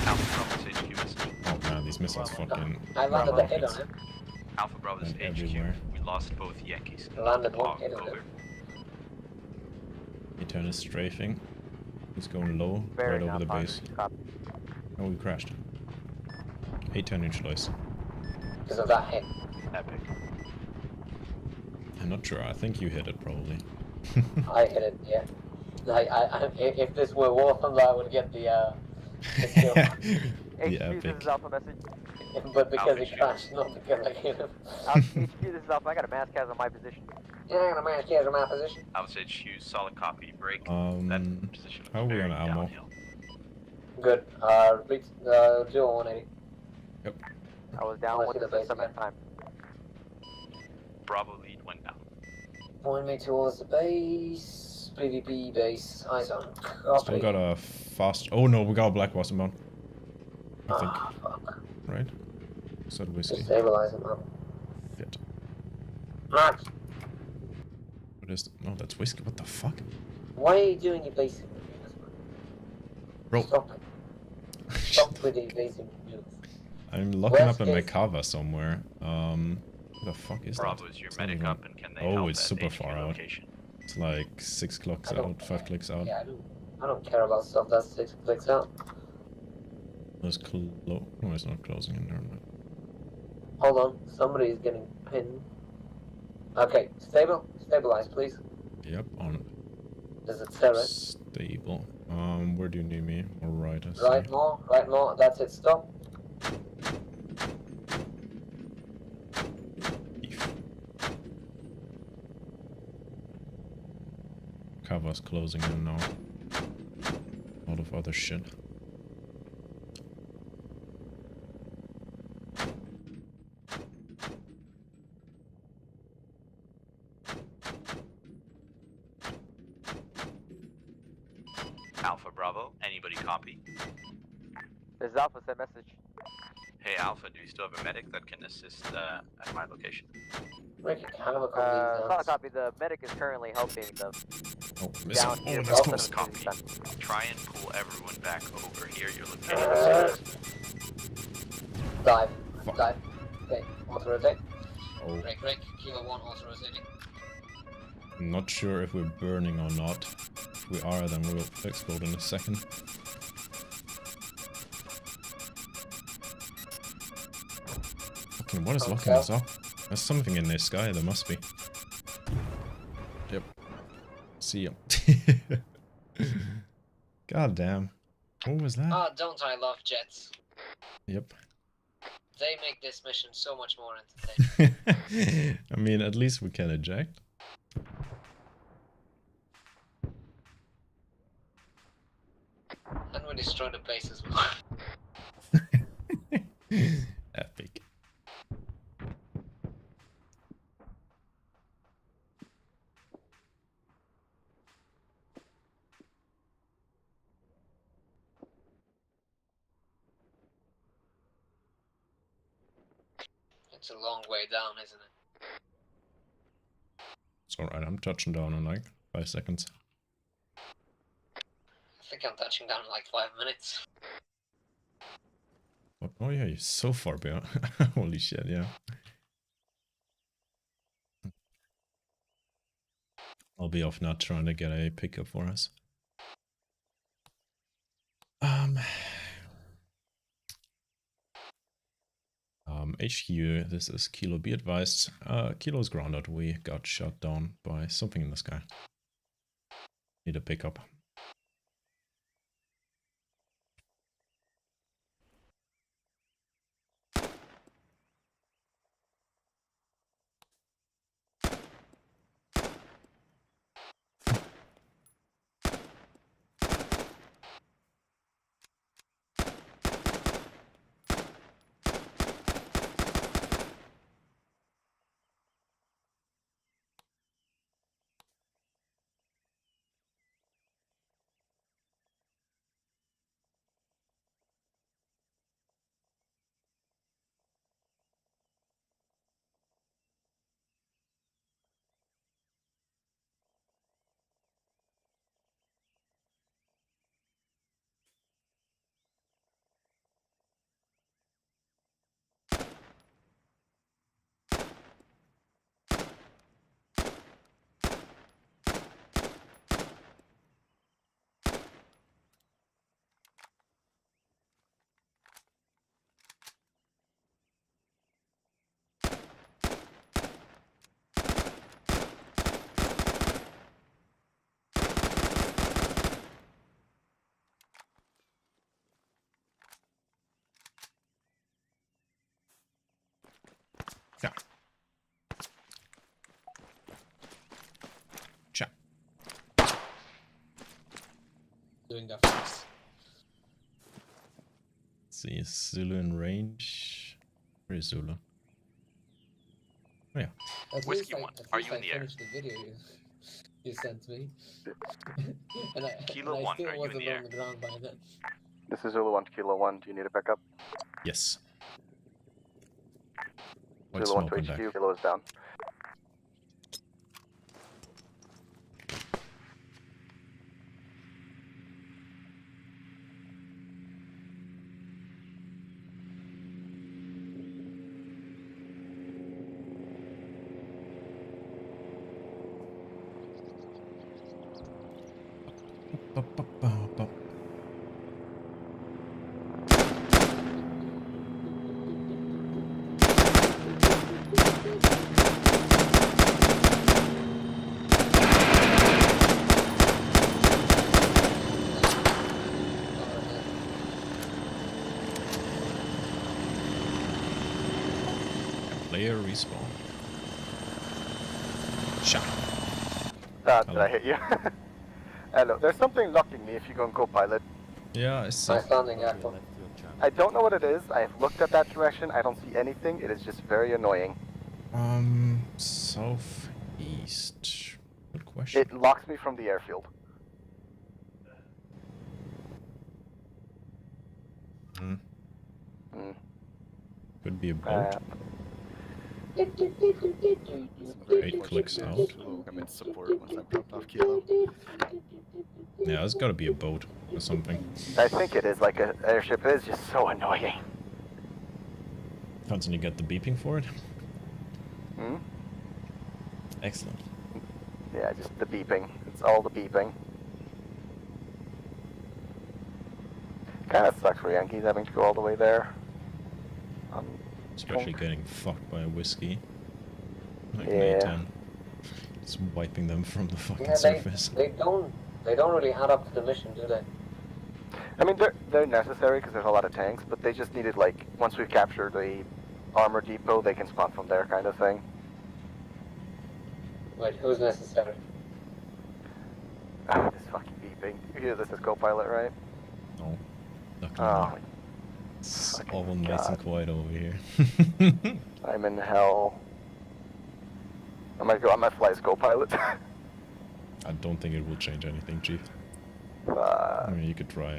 Alpha Bravo's HQ message. Oh man, these missiles fucking... I landed the hit on him. Alpha Bravo's And HQ. everywhere. We lost both Yankees. Landed one hit on him. Over. A10 is strafing. He's going low, Very right over the not base. Copy. Oh, we crashed. A10 neutralized. Because of that hit. Epic. I'm not sure, I think you hit it probably. I hit it, yeah. If this were War Thunder, I would get the kill. The HQ, epic. this is Alpha message. But because he crashed, not because I hit him. HQ, this is Alpha. I got a mass cast on my position. Yeah, I got a man carries in my position. Alpha HQ, solid copy. Break. That position was How are we very on ammo? downhill. Good. Reach 180. Yep. I was down Let's with see the the base system again. at time. Bravo lead went down. Point me towards the base. PvP base. Eyes on. Still got a fast... Oh no, we got a Black Wasp inbound. I think. Fuck. Right? Is that whiskey? Just stabilize him up. Shit. Max, What is... No, that's whiskey. What the fuck? why are you doing evasive maneuvers, man? Bro. Stop it. Stop with the evasive maneuvers. I'm locking Worst up in case- Mekava somewhere. What the fuck is Bravo that? is your It's not medic even- up, and can they Oh, help it's at super HQ far out. location? It's like 6 clicks I don't out, 5 clicks out. Yeah, I don't care about stuff that's 6 clicks out. It's no, it's not closing in there. Hold on, somebody's getting pinned. Okay, stabilize, please. Yep, on There's a turret. stable. Where do you need me? Or right, I see. Right more, that's it, stop. Cover's closing in now. A lot of other shit. Alpha Bravo, anybody copy? This is Alpha, send message. Hey Alpha, do you still have a medic that can assist at my location? Wreaking havoc on these Solid guns. copy. The medic is currently helping the Oh, missile. down here. Oh, that's Alpha close. is Copy. done. Try and pull everyone back over here. Your location is Dive. Fuck. Dive. Okay, auto rotate. Oh, Break, Kilo 1 auto rotating. I'm not sure if we're burning or not. If we are, then we'll explode in a second. Fucking, what is locking us up? There's something in the sky, there must be. Yep. See ya. God damn. What was that? Ah, don't I love jets? Yep. They make this mission so much more entertaining. I mean, at least we can eject. And we destroy the base as well. Epic. It's a long way down, isn't it? alright, I'm touching down in like 5 seconds. I think I'm touching down in like 5 minutes. Oh yeah, you're so far beyond. Holy shit, yeah. I'll be off now trying to get a pickup for us. HQ, this is Kilo. Be advised, Kilo's grounded. We got shot down by something in the sky. Need a pickup. Yeah. Cha. Doing that first. Let's see, Zulu in range. Where is Zulu? Oh yeah. Whiskey One, are you in the air? Finished the video you sent me. and I Kilo and I 1, still are you in wasn't the air? on the ground by then. This is Zulu 1 to Kilo 1. Do you need a backup? Yes. White Zulu 1 smoke to on HQ. deck. Kilo is down. Player respawn. Shot. Did I hit you? Hello. There's something locking me if you go on co-pilot. Yeah, I see. My standing echo. I don't know what it is. I have looked at that direction. I don't see anything. It is just very annoying. Southeast. Good question. It locks me from the airfield. Hmm. Hmm. Could be a boat. 8 clicks out. I'm in support once I'm dropped off Kilo. Yeah, it's gotta be a boat or something. I think it is like an airship. It is just so annoying. Constantly get the beeping for it. Hmm? Excellent. Yeah, just the beeping. It's all the beeping. Kind of sucks for Yankees having to go all the way there. Especially getting fucked by a whiskey. Like Yeah. Maytan. Just wiping them from the fucking Yeah, surface. they don't really add up to the mission, do they? I mean, they're necessary because there's a lot of tanks, but they just needed, like, once we've captured the armor depot, they can spawn from there kind of thing. Wait, who's necessary? This fucking beeping. You hear this is co-pilot, right? No. Luckily Oh, not. It's all nice and quiet over here. I'm in hell. I might go. I might fly as co-pilot. I don't think it will change anything, Chief. I mean, you could try,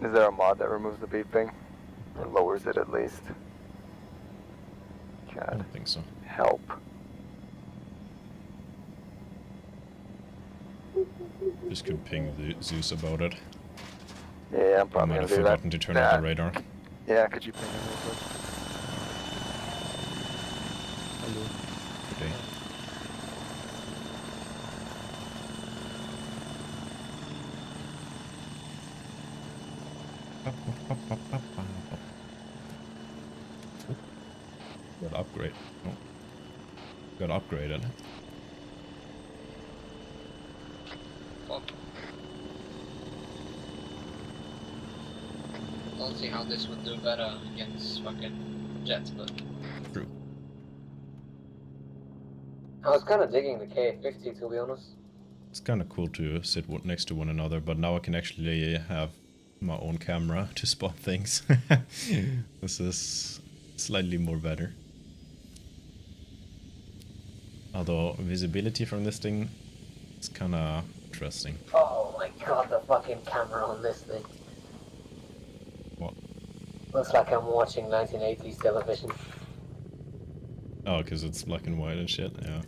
Is there a mod that removes the beeping? Or lowers it at least? I God. don't think so. Help. Just could ping the Zeus about it. Yeah, I'm I probably might gonna have do that. forgotten to turn on the radar. Yeah, could you ping him real quick? Hello. Good day. Got upgrade. Oh. Got upgraded. I'll see how this would do better against fucking jets, but... True. I was kind of digging the K50 to be honest. It's kind of cool to sit next to one another, but now I can actually have my own camera to spot things. This is slightly more better. Although visibility from this thing is kind of interesting. Oh my god, the fucking camera on this thing. What? Looks like I'm watching 1980s television. Oh, because it's black and white and shit, yeah.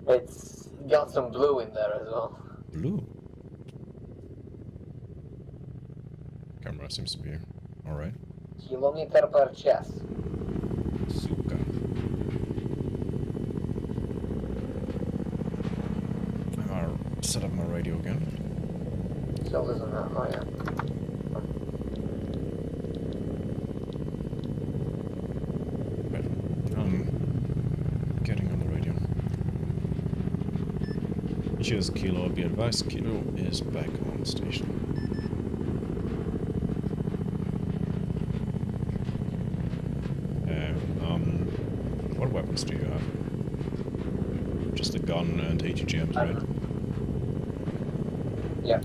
It's got some blue in there as well. Blue? Camera seems to be alright. Kilometer per час. Suka. I'll set up my radio again. So isn't that? Oh yeah. Getting on the radio. Cheers, Kilo. Be advised, Kilo is back on station. What weapons do you have? Just a gun and ATGMs, right? Yeah,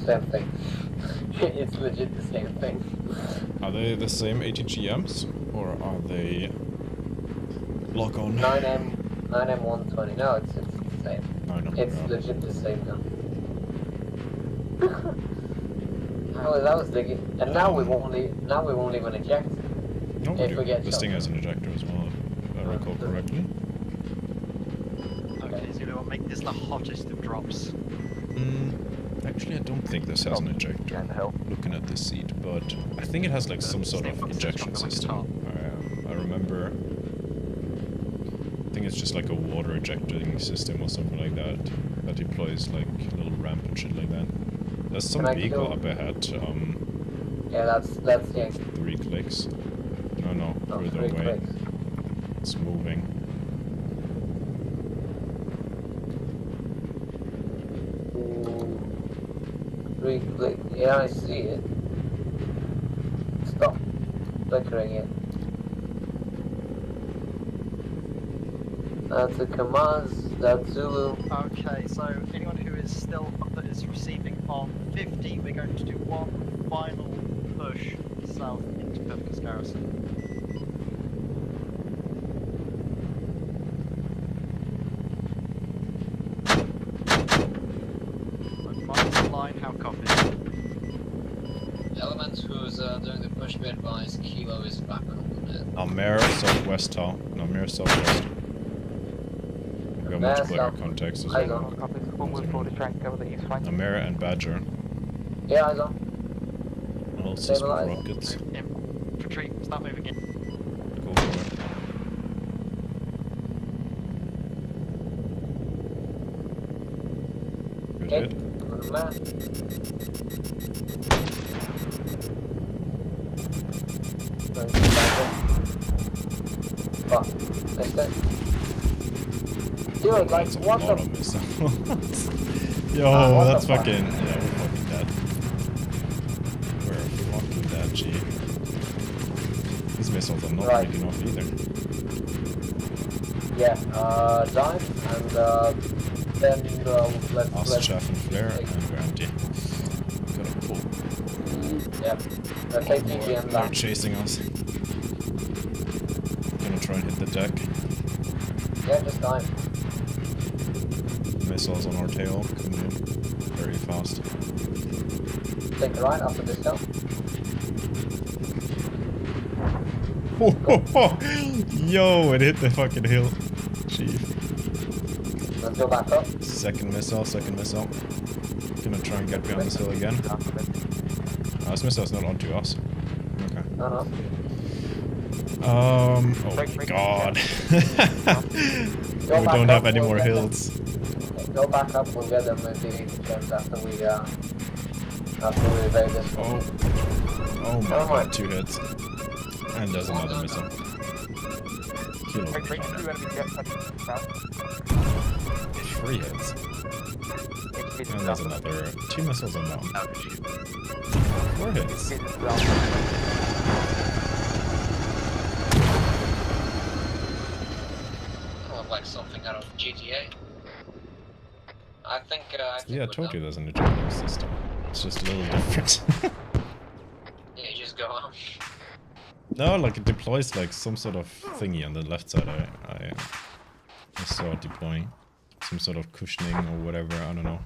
same thing. It's legit the same thing. Are they the same ATGMs, or are they lock on? 9M120. No, it's the same. It's legit the same gun. I was digging, and now we won't even eject. No, we if do. we get This shot. thing has an ejector as well, if I recall correctly. Okay, Zulu, I'll make this the hottest of drops. Actually, I don't think this has an ejector. Looking at this seat, but I think it has like some sort of ejection system. I remember. I think it's just like a water ejecting system or something like that that deploys like a little ramp and shit like that. There's some vehicle up ahead. Yeah, that's yeah. 3 clicks. No, further 3 away. clicks. It's moving. Three click. Yeah, I see it. Stop flickering it. That's a Kamaz, that's Zulu. Okay, so anyone who is still that is receiving on 50, we're going to do one final push south into Pevka's garrison. Mark's line, how copy? Element who's doing the push be advised, Kilo is back on the net. Namir southwest town. Namir southwest. We've got multiple air contacts as well. Namir and Badger. Yeah, eyes on. All system of rockets. Infantry, start moving in. Go for it. Good Okay. hit. On the map. Going to Badger. Fuck. Missed it. Dude, like, what the? Yo, what that's the fuck? fucking. Yeah, we're fucking dead. We're fucking dead, G. These missiles are not Right. taking off either. Yeah, dive, and then let's Chaff and flare, and we're empty. Gotta pull. Yep. Let's take TGM They're down. chasing us. Gonna try and hit the deck. Yeah, just dive. Missiles on our tail coming in very fast. Take the right after this hill. Yo, it hit the fucking hill. Chief. Let's Go back up. Second missile. Gonna try and get behind this hill again. This missile's not onto us. Okay. No. Oh my god. We don't have any more hills. Go back up, we'll get them with the ATGMs after we evade this one. Oh my god, 2 hits. And there's another missile. Kilo. 3 hits. And there's another 2 missiles on that one. 4 hits. Like something out of GTA. I think Yeah, I told you there's an adjustment system. It's just a little different. yeah, you just go on. No, like it deploys like some sort of thingy on the left side. I saw it deploying. Some sort of cushioning or whatever, I don't know.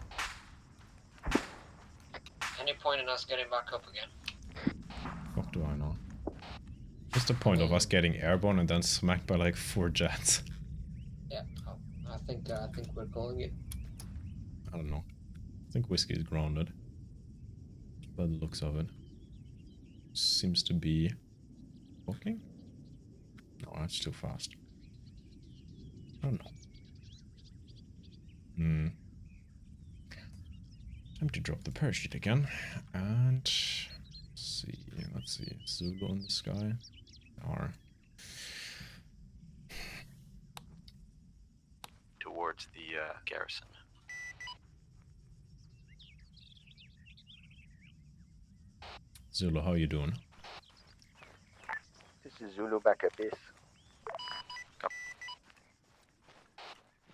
Any point in us getting back up again? What do I know? What's the point of us getting airborne and then smacked by like 4 jets? Yeah, I think we're calling it. I don't know. I think whiskey is grounded. By the looks of it. Seems to be walking? No, that's too fast. I don't know. Time to drop the parachute again. And let's see. Zulu in the sky. Or towards the garrison. Zulu, how you doing? This is Zulu back at base.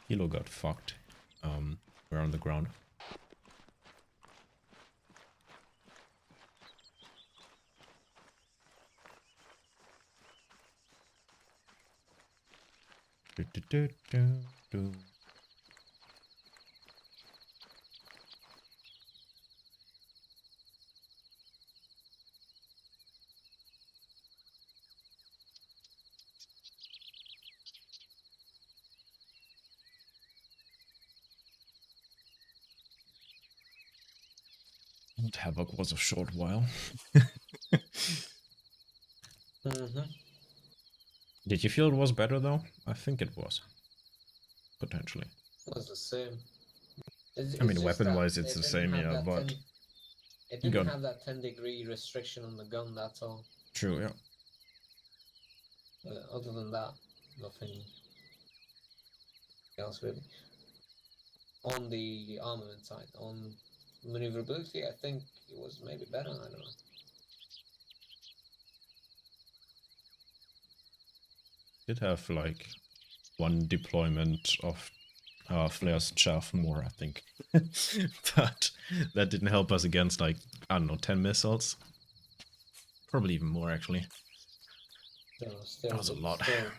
Hilo got fucked. We're on the ground. Havoc was a short while. Did you feel it was better though? I think it was. Potentially. It was the same. I mean, weapon-wise, it's the same, yeah, but it didn't have that 10-degree restriction on the gun. That's all. True, yeah. Other than that, nothing else really. On the armament side, on maneuverability, I think it was maybe better. I don't know. Did have like 1 deployment of flares chaff more, I think. But that didn't help us against like, I don't know, 10 missiles. Probably even more actually. Still, that was a lot. Still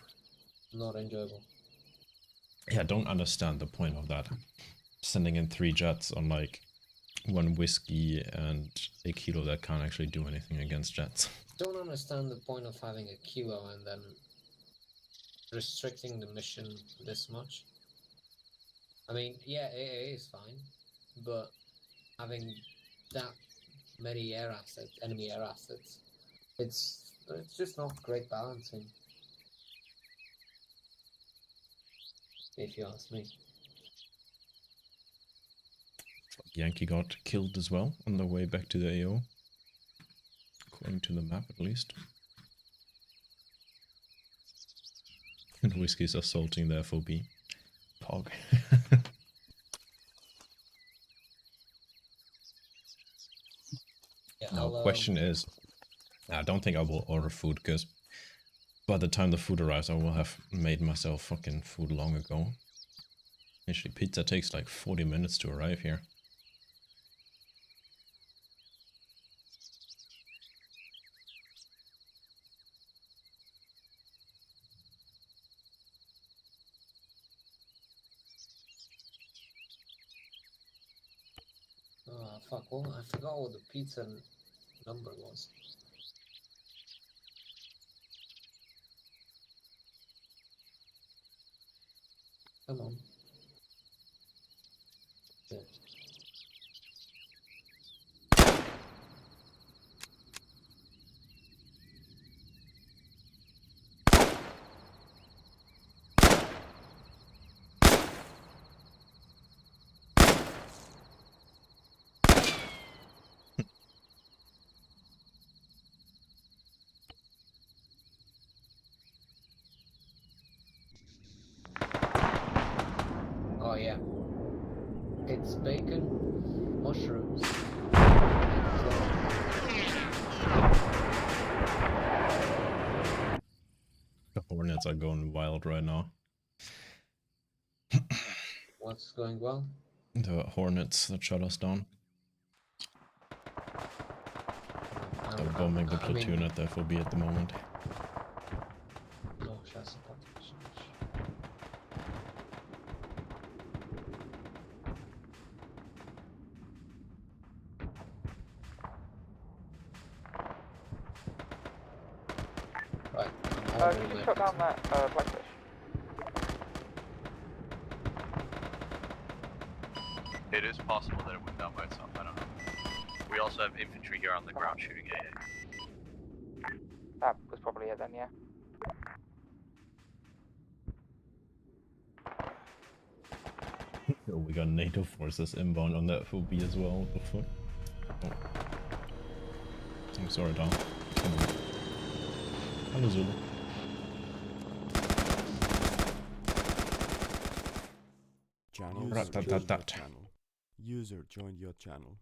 not enjoyable. Yeah, I don't understand the point of that. Sending in 3 jets on like 1 whiskey and a kilo that can't actually do anything against jets. Don't understand the point of having a kilo and then restricting the mission this much. I mean, yeah, AA is fine, but having that many air assets, enemy air assets, it's just not great balancing, if you ask me. Yankee got killed as well on the way back to the AO. According to the map, at least. And Whiskey's assaulting the FOB. Pog. Yeah, now, question is, I don't think I will order food, because by the time the food arrives, I will have made myself fucking food long ago. Actually, pizza takes like 40 minutes to arrive here. Oh, fuck, well, I forgot what the pizza number was. Come on. bacon, mushrooms. The Hornets are going wild right now. What's going well? The Hornets that shut us down. They're bombing the platoon at the FOB at the moment. No, já se pode. Right. Can you shut down that blackfish? It is possible that it went down by itself, I don't know. We also have infantry here on the ground shooting AA. That was probably it then, yeah. Oh, we got NATO forces inbound on that FOB as well. What the fuck? Oh. I'm sorry, Dom. Hello, Zulu. Channel. Rat-tat-tat-tat. User joined your channel.